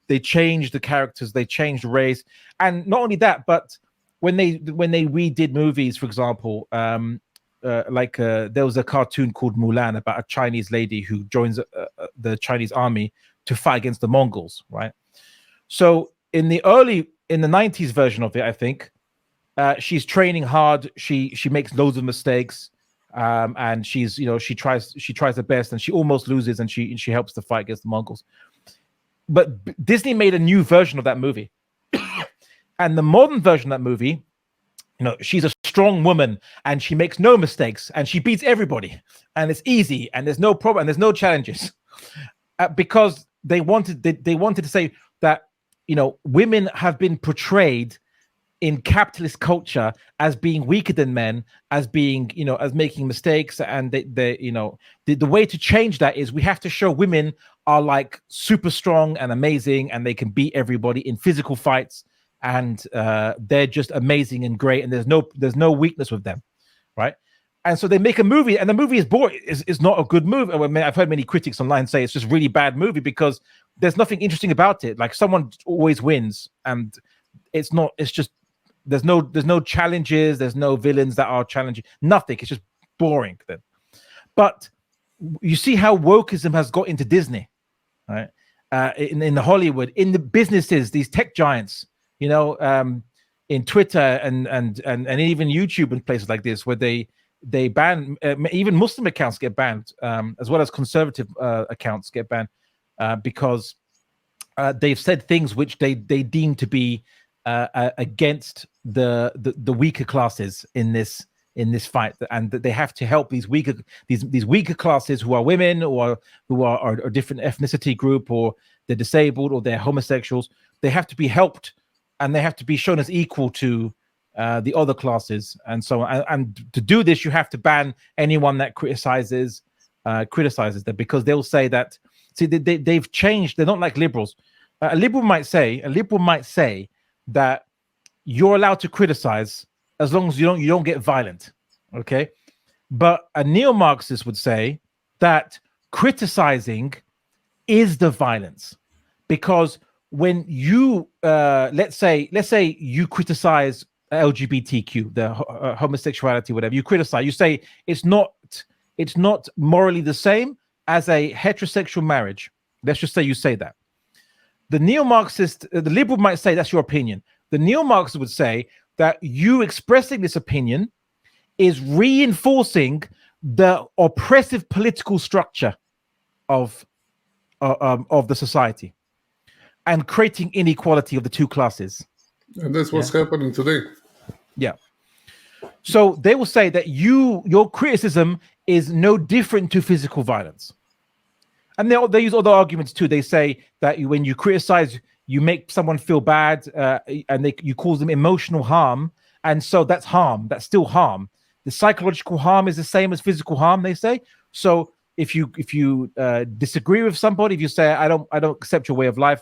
They change the characters, they change the race, and not only that, but when they redid movies, for example, there was a cartoon called Mulan about a Chinese lady who joins the Chinese army to fight against the Mongols, right? So in the 90s version of it, I think she's training hard. She makes loads of mistakes, and she tries her best, and she almost loses, and she helps to fight against the Mongols. But Disney made a new version of that movie, and the modern version of that movie, she's a strong woman, and she makes no mistakes, and she beats everybody, and it's easy, and there's no problem, and there's no challenges, because they wanted to say that women have been portrayed in capitalist culture as being weaker than men, as being as making mistakes, and the way to change that is we have to show women are like super strong and amazing, and they can beat everybody in physical fights, and they're just amazing and great, and there's no weakness with them, right? And so they make a movie, and the movie is boring. Is not a good movie. I've heard many critics online say it's just really bad movie because there's nothing interesting about it. Like someone always wins, and it's not. It's just there's no challenges. There's no villains that are challenging. Nothing. It's just boring then. But you see how wokeism has got into Disney, right? In the Hollywood, in the businesses, these tech giants, in Twitter and even YouTube and places like this, where they ban even Muslim accounts get banned, as well as conservative accounts get banned, because they've said things which they deem to be against the weaker classes in this fight, and that they have to help these weaker classes who are women, or who are a different ethnicity group, or they're disabled, or they're homosexuals. They have to be helped, and they have to be shown as equal to the other classes, and so on. And to do this, you have to ban anyone that criticizes them, because they'll say that. See, they've changed. They're not like liberals. A liberal might say that you're allowed to criticize as long as you don't get violent, okay? But a neo-Marxist would say that criticizing is the violence, because when you let's say you criticize LGBTQ, the homosexuality, whatever, you criticize, you say it's not morally the same as a heterosexual marriage. Let's just say you say that. The neo-Marxist, the liberal might say that's your opinion. The neo-Marxist would say that you expressing this opinion is reinforcing the oppressive political structure of the society, and creating inequality of the two classes. And that's what's happening today. Yeah. So they will say that your criticism is no different to physical violence. And they use other arguments too. They say that when you criticize, you make someone feel bad, and you cause them emotional harm. And so that's harm. That's still harm. The psychological harm is the same as physical harm, they say. So if you disagree with somebody, if you say, I don't accept your way of life,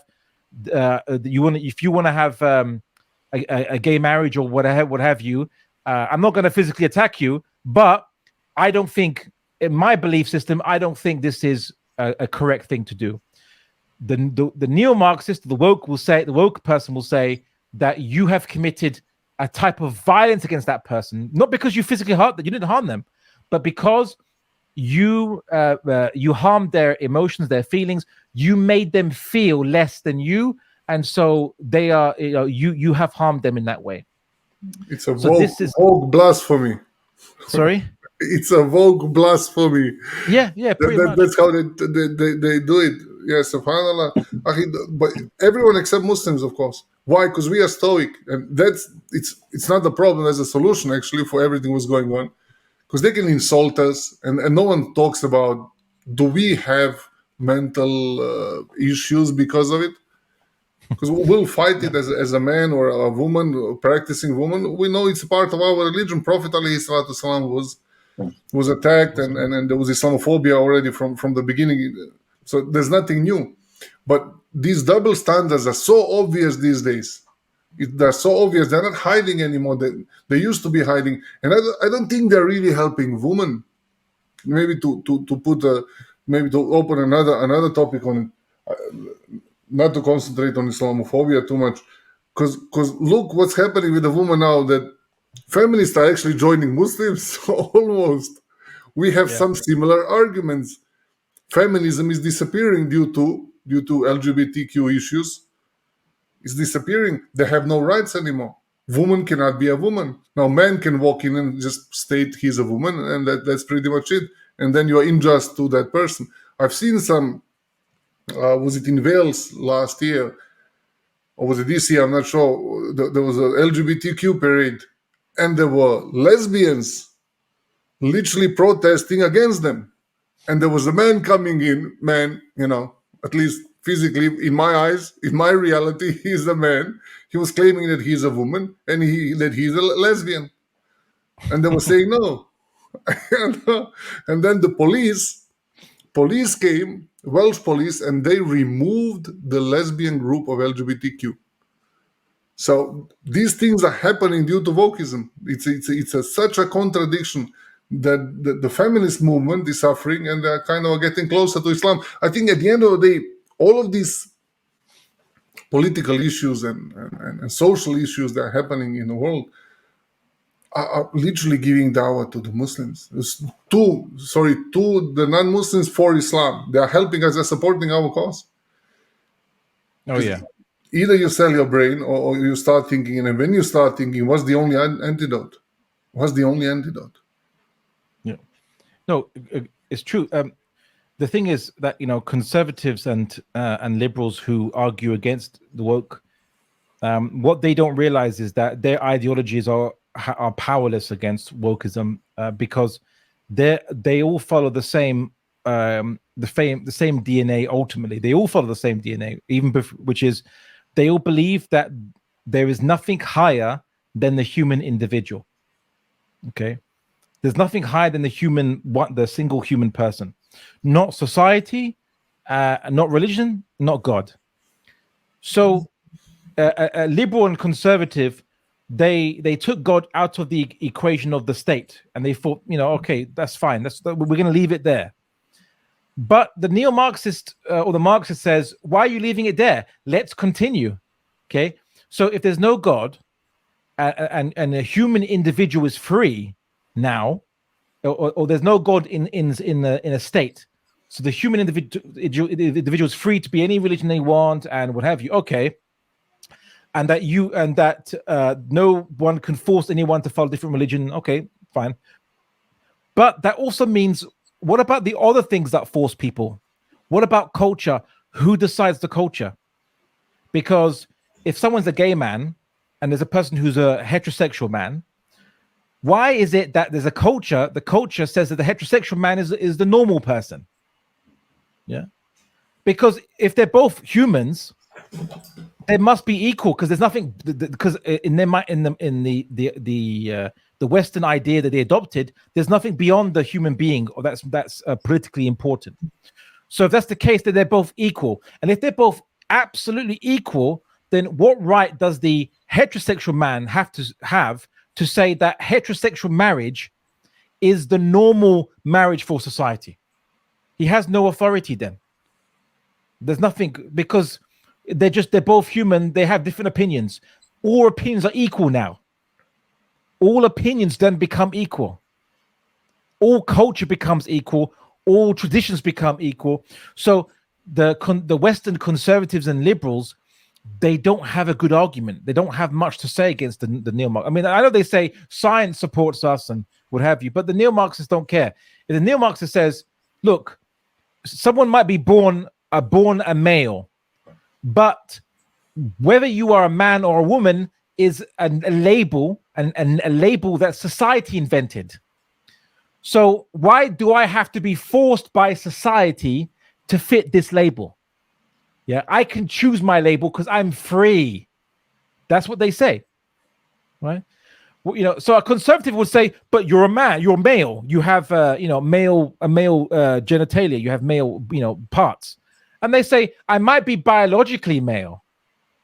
if you want to have a gay marriage or what have you, I'm not going to physically attack you, but I don't think, in my belief system, I don't think this is a correct thing to do. The neo-Marxist, the woke person will say that you have committed a type of violence against that person, not because you physically hurt them, you didn't harm them, but because you harmed their emotions, their feelings, you made them feel less than you, and so they are, you have harmed them in that way. It's a vogue blasphemy. Sorry? It's a vogue blasphemy. Yeah, pretty much. That's how they do it. Yeah, subhanAllah. But everyone except Muslims, of course. Why? Because we are stoic, and it's not the problem. There's a solution actually for everything was going on. Because they can insult us, and no one talks about, do we have mental issues because of it? Because we'll fight it as a man or a woman, a practicing woman. We know it's part of our religion. Prophet ﷺ was attacked, and there was Islamophobia already from the beginning. So there's nothing new. But these double standards are so obvious these days. They're so obvious. They're not hiding anymore. They used to be hiding. And I don't think they're really helping women. Maybe to open another topic on it. Not to concentrate on Islamophobia too much. Because look what's happening with the woman now, that feminists are actually joining Muslims almost. We have some similar arguments. Feminism is disappearing due to LGBTQ issues. It's disappearing. They have no rights anymore. Woman cannot be a woman. Now man can walk in and just state he's a woman, and that's pretty much it. And then you are unjust to that person. I've seen some, was it in Wales last year? Or was it this year? I'm not sure. There was an LGBTQ parade, and there were lesbians literally protesting against them. And there was a man coming in, at least physically, in my eyes, in my reality, he's a man. He was claiming that he's a woman and that he's a lesbian. And they were saying no. And then the police came, Welsh police, and they removed the lesbian group of LGBTQ. So these things are happening due to wokeism. It's such a contradiction that the feminist movement is suffering, and they're kind of getting closer to Islam. I think at the end of the day, all of these political issues and social issues that are happening in the world are literally giving dawah to the Muslims. To the non-Muslims for Islam. They are helping us, they're supporting our cause. Oh, yeah. Either you sell your brain or you start thinking, and when you start thinking, what's the only antidote? What's the only antidote? Yeah. No, it's true. The thing is that, conservatives and liberals who argue against the woke, what they don't realize is that their ideologies are powerless against wokeism, because they all follow the same DNA. Ultimately, they all follow the same DNA, which is they all believe that there is nothing higher than the human individual. Okay, there's nothing higher than the single human person, not society, not religion, not God. So a liberal and conservative, they took God out of the equation of the state, and they thought, okay, that's fine. We're going to leave it there. But the neo-Marxist or the Marxist says, why are you leaving it there? Let's continue. Okay, so if there's no God and a human individual is free now, or there's no God in a state, so the human individual is free to be any religion they want and what have you. Okay. And that no one can force anyone to follow a different religion. Okay, fine. But that also means, what about the other things that force people? What about culture? Who decides the culture? Because if someone's a gay man and there's a person who's a heterosexual man, why is it that there's a culture? The culture says that the heterosexual man is the normal person. Yeah, because if they're both humans, they must be equal, because there's nothing, because in their mind, in the Western idea that they adopted, there's nothing beyond the human being, or that's politically important. So if that's the case, then they're both equal, and if they're both absolutely equal, then what right does the heterosexual man have to say that heterosexual marriage is the normal marriage for society? He has no authority then. There's nothing, because they're both human. They have different opinions. All opinions are equal now. all opinions then become equal. All culture becomes equal. All traditions become equal. So the Western conservatives and liberals, they don't have a good argument. They don't have much to say against the neo-Marxists. I mean, I know they say science supports us and what have you, but the neo-Marxists don't care. If the neo-Marxist says, look, someone might be born a male, but whether you are a man or a woman is a label, and a label that society invented. So why do I have to be forced by society to fit this label? Yeah, I can choose my label because I'm free. That's what they say, right? Well, you know, so a conservative would say, but you're a man, you're male, you have male genitalia, you have male, parts. And they say, I might be biologically male,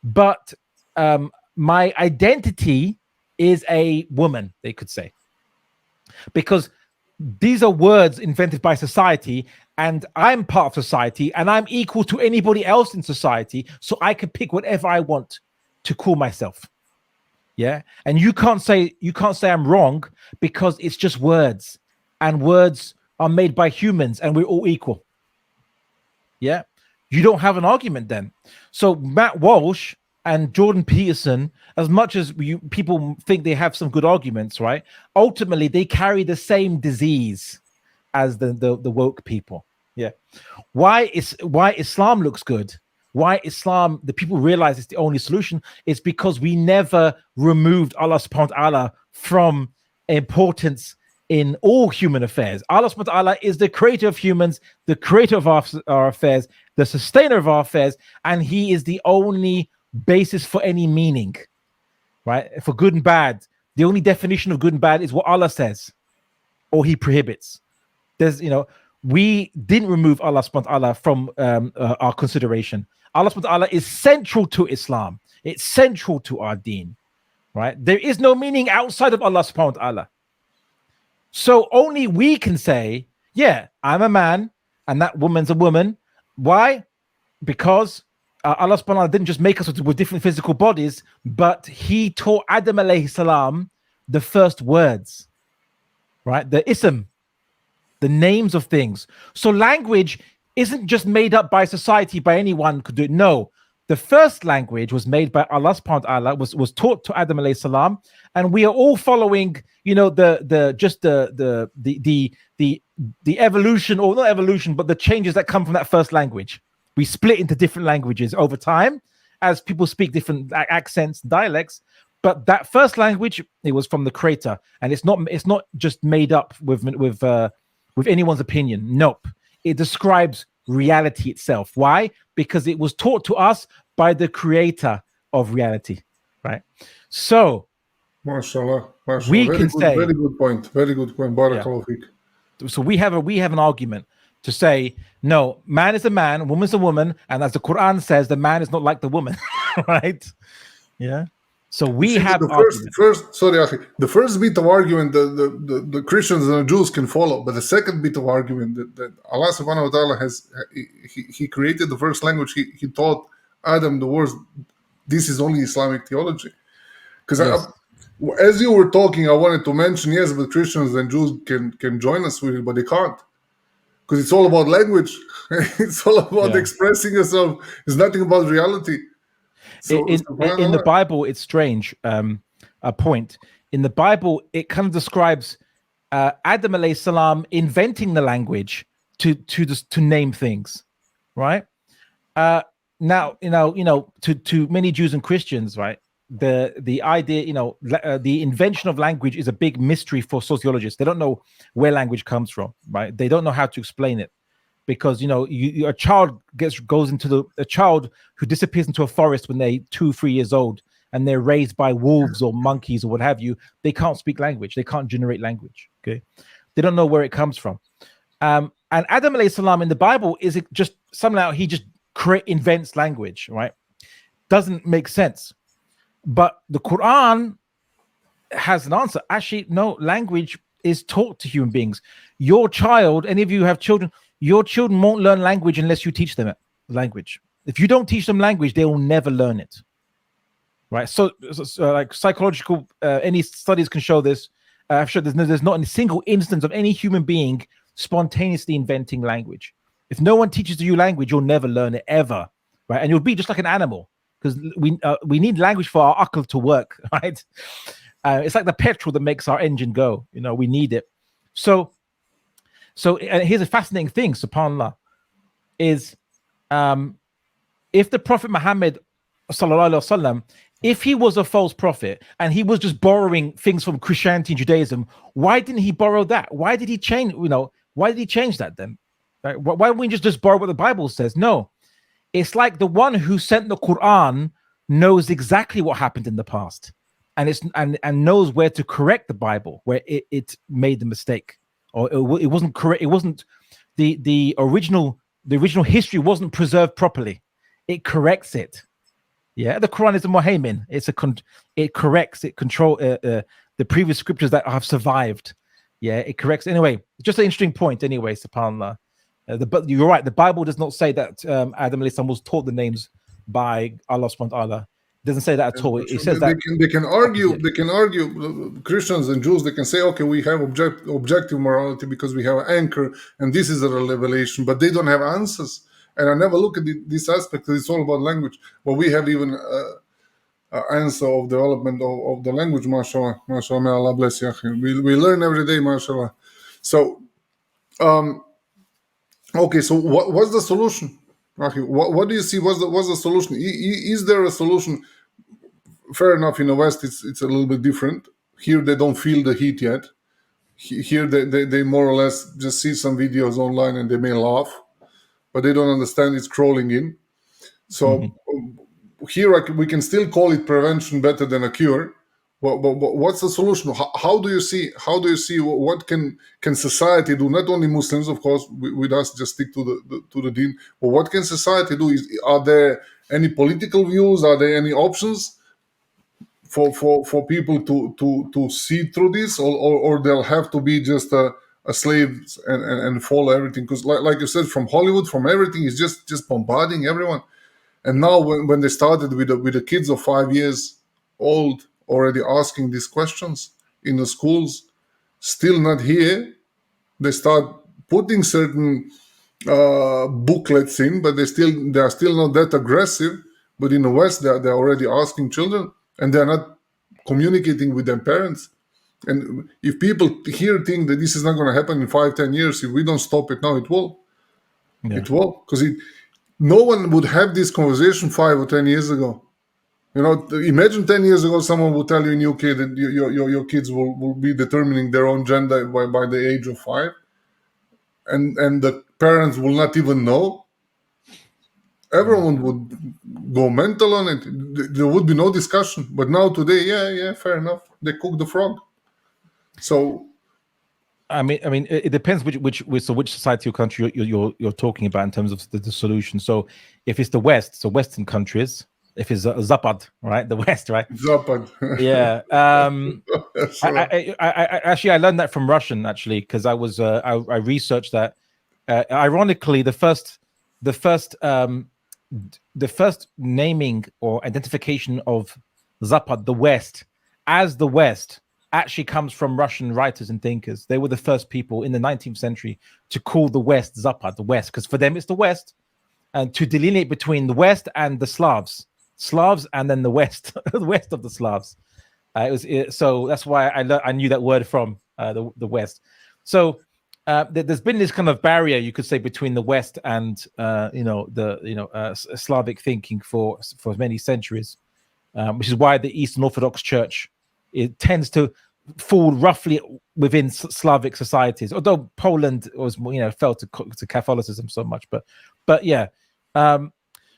but my identity is a woman, they could say. Because these are words invented by society, and I'm part of society, and I'm equal to anybody else in society, so I can pick whatever I want to call myself. Yeah, and you can't say I'm wrong, because it's just words, and words are made by humans, and we're all equal. Yeah, you don't have an argument then. So Matt Walsh and Jordan Peterson, as much as people think they have some good arguments, right? Ultimately, they carry the same disease as the woke people. Yeah. Why Islam looks good? Why Islam, the people realize it's the only solution, is because we never removed Allah subhanahu wa ta'ala from importance in all human affairs. Allah subhanahu wa ta'ala is the creator of humans, the creator of our affairs, the sustainer of our affairs, and he is the only basis for any meaning, right? For good and bad, the only definition of good and bad is what Allah says or he prohibits. There's, we didn't remove Allah subhanahu wa ta'ala from our consideration. Allah subhanahu wa ta'ala is central to Islam. It's central to our deen, right? There is no meaning outside of Allah subhanahu wa ta'ala. So only we can say, yeah, I'm a man and that woman's a woman. Why? Because Allah subhanahu wa ta'ala didn't just make us with different physical bodies, but he taught Adam alayhi salam the first words, right? The ism, the names of things. So language isn't just made up by society, by anyone could do it. No, the first language was made by Allah subhanahu wa ta'ala, was taught to Adam alayhi salam, and we are all following, the evolution, or not evolution, but the changes that come from that first language. We split into different languages over time as people speak different accents, dialects. But that first language, it was from the creator, and it's not just made up with anyone's opinion. Nope, it describes reality itself. Why? Because it was taught to us by the creator of reality, right? So, mashallah. We can say, very good point. Barakallahu feek. So we have an argument to say, no, man is a man, woman's a woman, and as the Quran says, the man is not like the woman, right? Yeah. So we have the first bit of argument the Christians and the Jews can follow, but the second bit of argument that Allah subhanahu wa ta'ala he created the first language, he taught Adam the words. This is only Islamic theology. Because as you were talking, I wanted to mention, yes, but Christians and Jews can join us with it, but they can't. Because it's all about language. It's all about expressing yourself. It's nothing about reality. So in the Bible, it's strange. A point in the Bible, it kind of describes Adam alayhi salam inventing the language to name things, right? Now, to many Jews and Christians, right? The idea, the invention of language is a big mystery for sociologists. They don't know where language comes from, right? They don't know how to explain it, because a child a child who disappears into a forest when they're 2-3 years old, and they're raised by wolves or monkeys or what have you. They can't speak language. They can't generate language. Okay, they don't know where it comes from. And Adam alayhi salam in the Bible, is it just somehow he just invents language, right? Doesn't make sense. But the Quran has an answer. Actually, no, language is taught to human beings. Your child, any of you have children, your children won't learn language unless you teach them language. If you don't teach them language, they will never learn it. right? So like psychological, any studies can show this. I'm sure there's not a single instance of any human being spontaneously inventing language. If no one teaches you language, you'll never learn it ever, right? And you'll be just like an animal, because we need language for our akal to work, right? It's like the petrol that makes our engine go. We need it. So here's a fascinating thing, subhanAllah, is if the Prophet Muhammad sallallahu alaihi wasallam, if he was a false prophet and he was just borrowing things from Christianity and Judaism, why didn't he borrow that? Why did he change? Why did he change that then? Right? Why wouldn't we just borrow what the Bible says? No, it's like the one who sent the Quran knows exactly what happened in the past, and knows where to correct the Bible where it made the mistake, or it wasn't correct. It wasn't the original history wasn't preserved properly. It corrects it. Yeah, the Quran is a muhaymin. It corrects, it control the previous scriptures that have survived. Yeah, it corrects. Anyway, just an interesting point. Anyway, subhanAllah. But you're right. The Bible does not say that Adam alayhi salam was taught the names by Allah subhanahu wa ta'ala. It doesn't say that at all. It says that they can argue. They can argue. Christians and Jews, they can say, okay, we have objective morality because we have an anchor, and this is a revelation. But they don't have answers. And I never look at this aspect. It's all about language. But we have even an answer of development of the language. MashaAllah, MashaAllah. May Allah bless you. We learn every day, MashaAllah. So, okay. So what's the solution? What do you see? What's the solution? Is there a solution? Fair enough. In the West, it's a little bit different. Here, they don't feel the heat yet. Here, they more or less just see some videos online and they may laugh, but they don't understand it's crawling in. So here we can still call it prevention better than a cure. But what's the solution? How do you see what can society do? Not only Muslims, of course, with us just stick to the deen. But what can society do? Are there any political views? Are there any options for people to see through this, or they'll have to be just a slaves and follow everything? Because like you said, from Hollywood, from everything is just bombarding everyone. And now when they started with the kids of 5 years old already asking these questions in the schools, still not here, they start putting certain booklets in, but they are still not that aggressive. But in the West, they're already asking children, and they're not communicating with their parents. And if people here think that this is not going to happen in 5-10 years, if we don't stop it now, it will. Yeah. It will, because no one would have this conversation 5 or 10 years ago. Imagine 10 years ago, someone would tell you in UK that your kids will be determining their own gender by the age of 5, and the parents will not even know. Everyone would go mental on it. There would be no discussion. But now today, yeah, fair enough. They cook the frog. So, I mean, it depends which society or country you're talking about in terms of the solution. So, if it's the West, so Western countries, if it's Zapad, right, the West, right? Zapad. Yeah. I learned that from Russian actually, because I researched that. Ironically, the first naming or identification of Zapad, the West, as the West, actually comes from Russian writers and thinkers. They were the first people in the 19th century to call the West Zapad, the West, because for them it's the West, and to delineate between the West and the Slavs, and then the West, the West of the Slavs. So that's why I knew that word from the West. So there's been this kind of barrier, you could say, between the West and Slavic thinking for many centuries, which is why the Eastern Orthodox Church, it tends to fall roughly within Slavic societies, although Poland was fell to Catholicism so much, but yeah.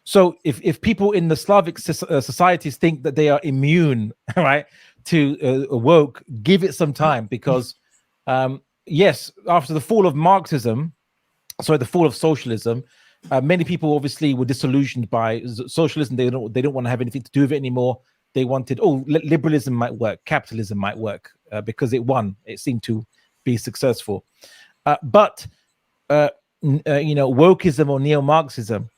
So if people in the Slavic societies think that they are immune, right, to woke, give it some time, because yes, after the fall of Marxism, the fall of socialism, many people obviously were disillusioned by socialism. They don't want to have anything to do with it anymore. They wanted, liberalism might work, capitalism might work, because it won. It seemed to be successful. But wokeism or neo-Marxism,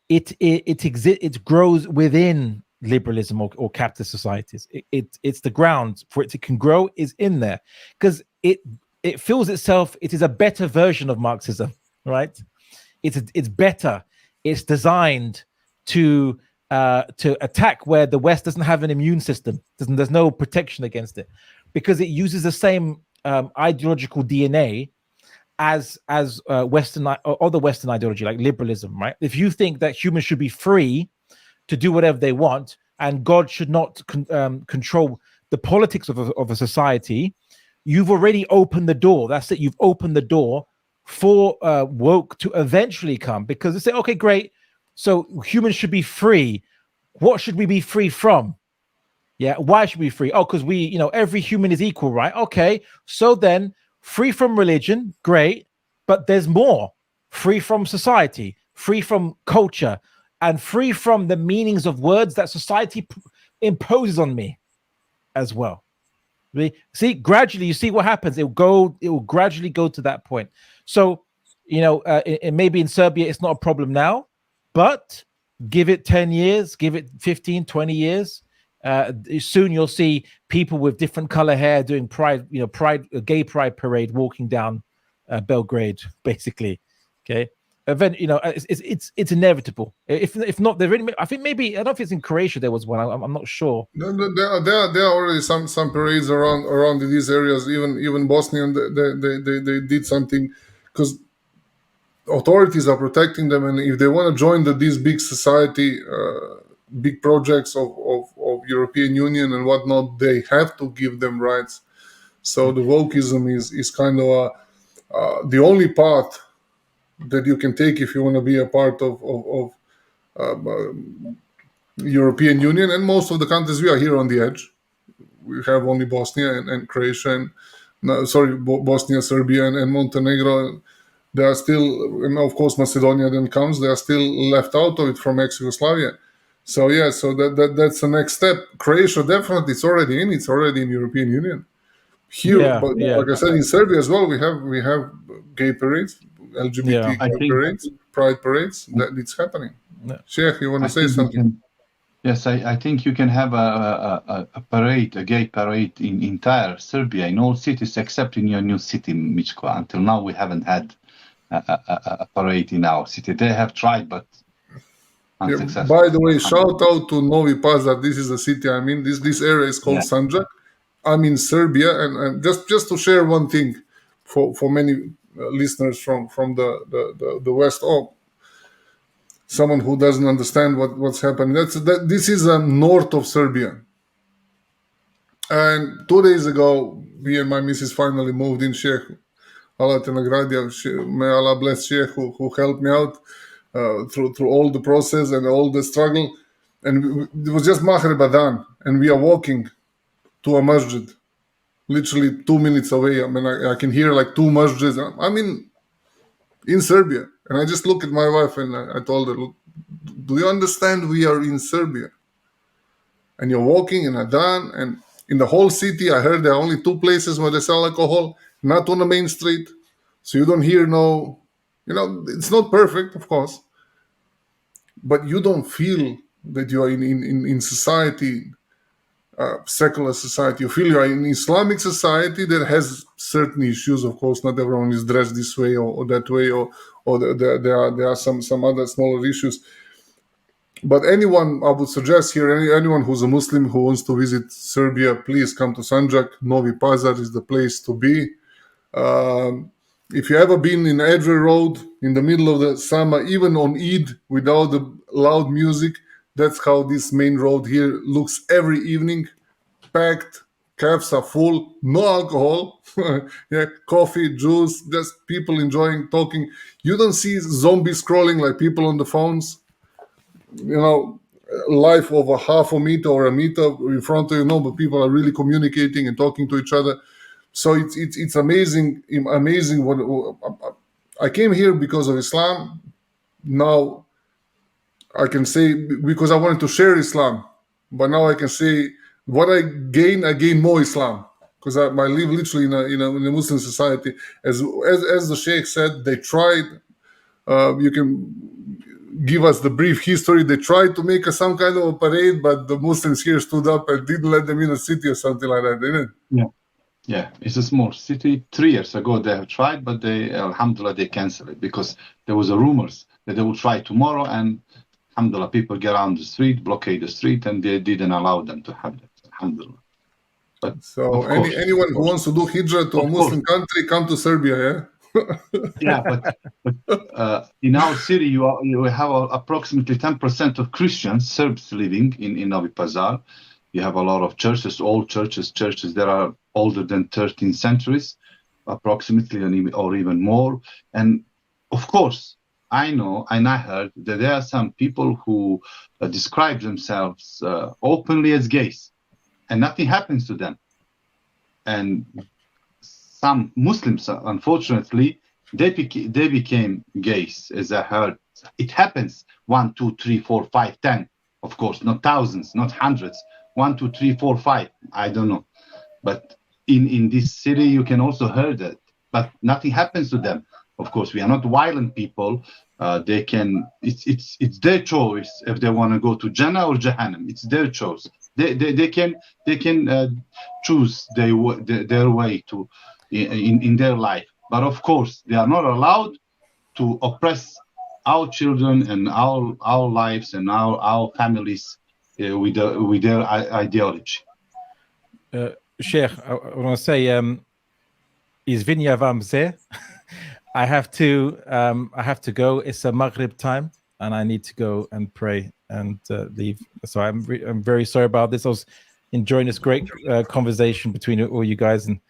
it grows within liberalism or capitalist societies. It's the ground for it to can grow is in there, because it feels itself. It is a better version of Marxism, right? It's better. It's designed to attack where the West doesn't have an immune system. There's no protection against it, because it uses the same ideological DNA as Western or the Western ideology, like liberalism, right? If you think that humans should be free to do whatever they want, and God should not control the politics of a society, you've already opened the door. That's it. You've opened the door for woke to eventually come, because they say, okay, great. So humans should be free. What should we be free from? Yeah. Why should we be free? Oh, because every human is equal, right? Okay. So then free from religion, great. But there's more. Free from society, free from culture, and free from the meanings of words that society imposes on me as well. See, gradually, you see what happens. It will gradually go to that point. So, maybe in Serbia, it's not a problem now, but give it 10 years, give it 15, 20 years. Soon you'll see people with different color hair doing a gay pride parade, walking down Belgrade, basically. Okay. Event, it's inevitable. If not, I think maybe, I don't know if it's in Croatia there was one. I'm not sure. No, there are already some parades around these areas. Even Bosnian, they did something, because authorities are protecting them, and if they want to join these big society, big projects of European Union and whatnot, they have to give them rights. So the wokeism is kind of the only path that you can take if you want to be a part of European Union. And most of the countries, we are here on the edge. We have only Bosnia and Croatia, Bosnia, Serbia, and Montenegro. They are still, and of course Macedonia then comes. They are still left out of it from ex-Yugoslavia. So yeah, so that's the next step. Croatia definitely, it's already in European Union. Here, but like I said, in Serbia as well, we have gay parades, LGBT parades, pride parades. That it's happening. Sheikh, you want to say something? Yes, I think you can have a parade, a gay parade in entire Serbia, in all cities except in your new city, Michko. Until now, we haven't had a parade in our city. They have tried, but unsuccessful. By the way, shout out to Novi Pazar. This is the city I'm in. This area is called Sandžak. I'm in Serbia, and just to share one thing for many listeners from the West, someone who doesn't understand what's happening. This is north of Serbia. And 2 days ago, me and my missus finally moved in. Sheikh, Allah te nagradio. May Allah bless Sheikh who helped me out through all the process and all the struggle. And it was just Maghrib Adhan, and we are walking to a masjid, literally 2 minutes away. I mean, I can hear like 2 masjids. I'm in Serbia. And I just look at my wife and I told her, look, do you understand we are in Serbia? And you're walking in Adhan, and in the whole city, I heard there are only 2 places where they sell alcohol, not on the main street. So you don't hear it's not perfect, of course, but you don't feel that you are in society, secular society. You feel you are in Islamic society that has certain issues. Of course, not everyone is dressed this way or that way, or there are some other smaller issues. But anyone, I would suggest here, anyone who's a Muslim who wants to visit Serbia, please come to Sandžak. Novi Pazar is the place to be. If you ever been in Adria Road in the middle of the summer, even on Eid without the loud music, that's how this main road here looks every evening. Packed, cabs are full, no alcohol, coffee, juice, just people enjoying, talking. You don't see zombies scrolling like people on the phones. Life of a half a meter or a meter in front of you, but people are really communicating and talking to each other. So it's amazing what I came here because of Islam. Now I can say because I wanted to share Islam, but now I can say what I gain more Islam, because I live literally in a Muslim society. As the Sheikh said, they tried. You can give us the brief history. They tried to make some kind of a parade, but the Muslims here stood up and didn't let them in the city or something like that, didn't it? Yeah, it's a small city. 3 years ago they have tried, but they, alhamdulillah, they canceled it because there was a rumors that they will try tomorrow, and alhamdulillah, people get around the street, blockade the street, and they didn't allow them to have that. Alhamdulillah. But so anyone who wants to do hijrah to a Muslim country, come to Serbia, yeah? Yeah, but in our city, you have approximately 10% of Christians, Serbs living in Novi Pazar. You have a lot of churches, old churches that are older than 13 centuries, approximately, or even more. And of course, I know and I heard that there are some people who describe themselves openly as gays, and nothing happens to them. And some Muslims, unfortunately, they became gays, as I heard. It happens 1, 2, 3, 4, 5, 10. Of course, not thousands, not hundreds. 1, 2, 3, 4, 5. I don't know. But in this city, you can also hear that. But nothing happens to them. Of course, we are not violent people. They can. It's their choice if they want to go to Jannah or Jahannam. It's their choice. They can choose their way to in their life. But of course, they are not allowed to oppress our children and our lives and our families with their ideology. Sheikh, I want to say, izvinya vam se. I have to go. It's a Maghrib time, and I need to go and pray and leave. So I'm very sorry about this. I was enjoying this great conversation between all you guys, and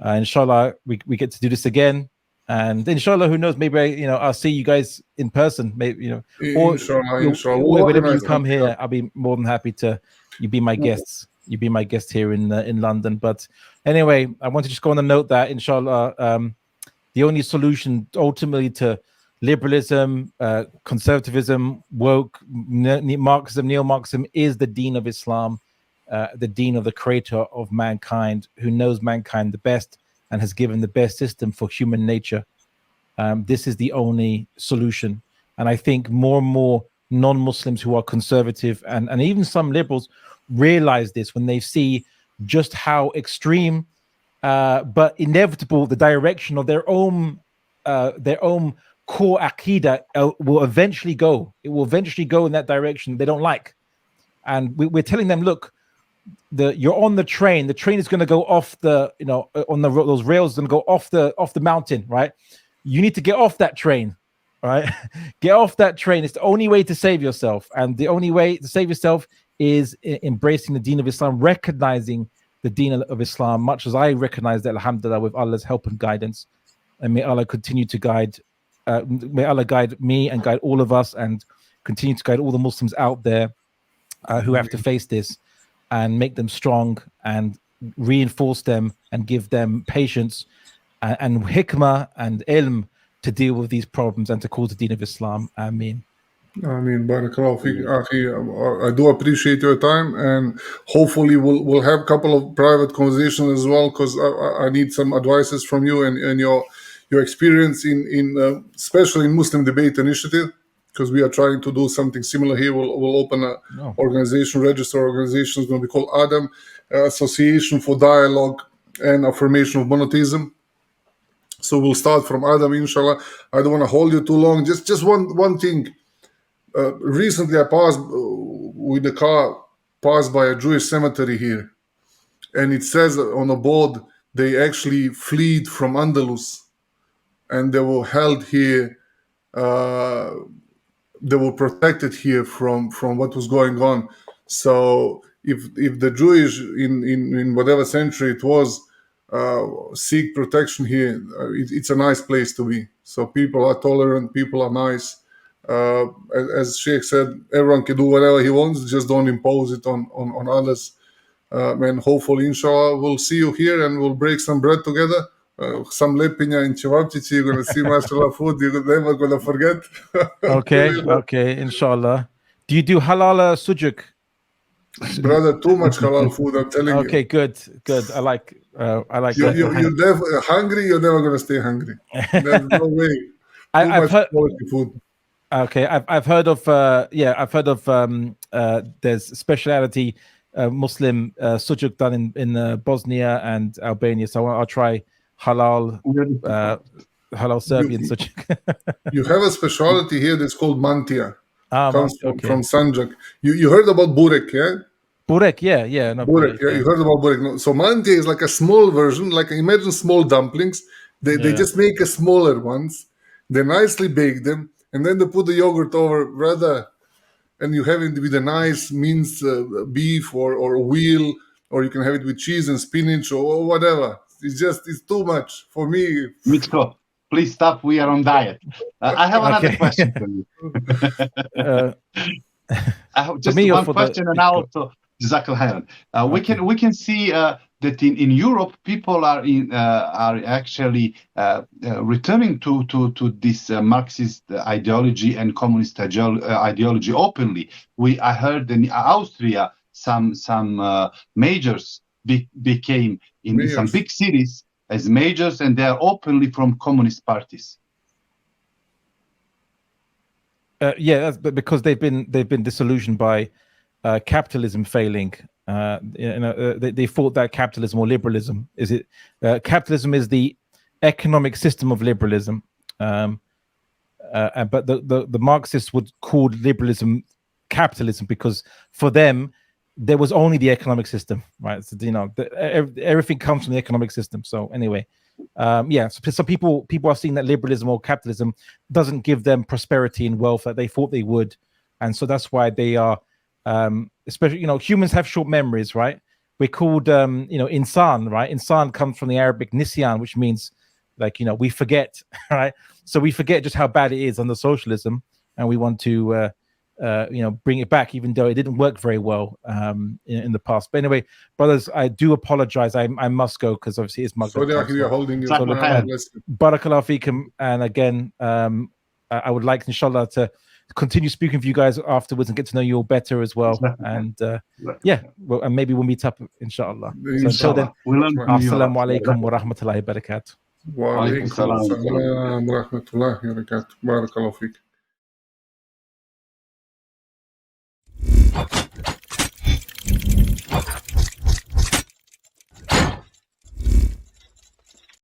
inshallah we get to do this again. And inshallah, who knows? Maybe I'll see you guys in person. Maybe or inshallah. Whenever you come here, I'll be more than happy to. You be my guests. You be my guest here in London. But anyway, I want to just go on the note that inshallah, the only solution ultimately to liberalism, conservatism, woke, Marxism, neo-Marxism is the Deen of Islam, the Deen of the Creator of mankind, who knows mankind the best and has given the best system for human nature. This is the only solution. And I think more and more non-Muslims who are conservative and even some liberals realize this when they see just how extreme but inevitable the direction of their own core akida will eventually go. It will eventually go in that direction they don't like. And we're telling them, look, you're on the train. The train is going to go off the, those rails going to go off the mountain, right? You need to get off that train, right? Get off that train. It's the only way to save yourself. And the only way to save yourself is embracing the Deen of Islam, recognizing the Deen of Islam, much as I recognize that, alhamdulillah, with Allah's help and guidance. And may Allah continue to guide, may Allah guide me and guide all of us and continue to guide all the Muslims out there who have to face this, and make them strong and reinforce them and give them patience and hikmah and ilm to deal with these problems and to cause the Deen of Islam. Ameen. Barakallahu feek, Akhi. I do appreciate your time, and hopefully we'll have a couple of private conversations as well, because I need some advices from you and your experience in especially in Muslim Debate Initiative, because we are trying to do something similar here. We'll open a organization, register organization. It's going to be called Adam, Association for Dialogue and Affirmation of Monotheism. So we'll start from Adam, inshallah. I don't want to hold you too long. Just one thing. Recently, I passed with the car, passed by a Jewish cemetery here, and it says on a board they actually fled from Andalus, and they were held here. They were protected here from what was going on. So if the Jewish in whatever century it was seek protection here, it's a nice place to be. So people are tolerant, people are nice. As Sheikh said, everyone can do whatever he wants, just don't impose it on others. And hopefully, inshallah, we'll see you here and we'll break some bread together. Some lepinja in cevapčići, you're going to see mashallah food you're never going to forget. Okay, inshallah. Do you do halal sujuk? Brother, too much halal food, I'm telling you. Okay, good. I like you're never hungry, you're never going to stay hungry. There's no way. I've heard quality food. Okay, I've heard of I've heard of there's speciality Muslim sujuk done in Bosnia and Albania. So I'll try halal Serbian sujuk. You have a specialty here that's called mantia. Comes Okay. from Sanjak. You heard about burek, yeah? Burek, yeah, no, Burek, yeah. You heard about burek. No. So mantia is like a small version, like imagine small dumplings. They just make a smaller ones. They nicely bake them, and then they put the yogurt over, brother, and you have it with a nice minced beef or wheel, or you can have it with cheese and spinach or whatever. It's too much for me. Mitko, please stop. We are on diet. I have another question for you. I have just one question, and also Jazakallah khairan. We can see that in Europe, people are actually returning to this Marxist ideology and communist ideology openly. I heard in Austria some majors became in some big cities as majors, and they are openly from communist parties. That's because they've been disillusioned by capitalism failing. They thought that capitalism or liberalism capitalism is the economic system of liberalism, but the Marxists would call liberalism capitalism because for them there was only the economic system, right? So, everything comes from the economic system. So anyway, so people are seeing that liberalism or capitalism doesn't give them prosperity and wealth that they thought they would, and so that's why they are especially humans have short memories, right? We're called insan, right? Insan comes from the Arabic nisyan, which means we forget, right? So we forget just how bad it is under socialism, and we want to bring it back, even though it didn't work very well in the past. But anyway, brothers, I do apologize. I must go because obviously it's Maghrib. So we are holding you. Barakallahu feekum. And again, I would like, inshallah, to continue speaking with you guys afterwards and get to know you all better as well. And and maybe we'll meet up, inshallah. So until then, assalamu alaikum wa rahmatullahi wa barakatuh. Wa alaikum salam wa rahmatullahi wa barakatuh. Barakallahu feek.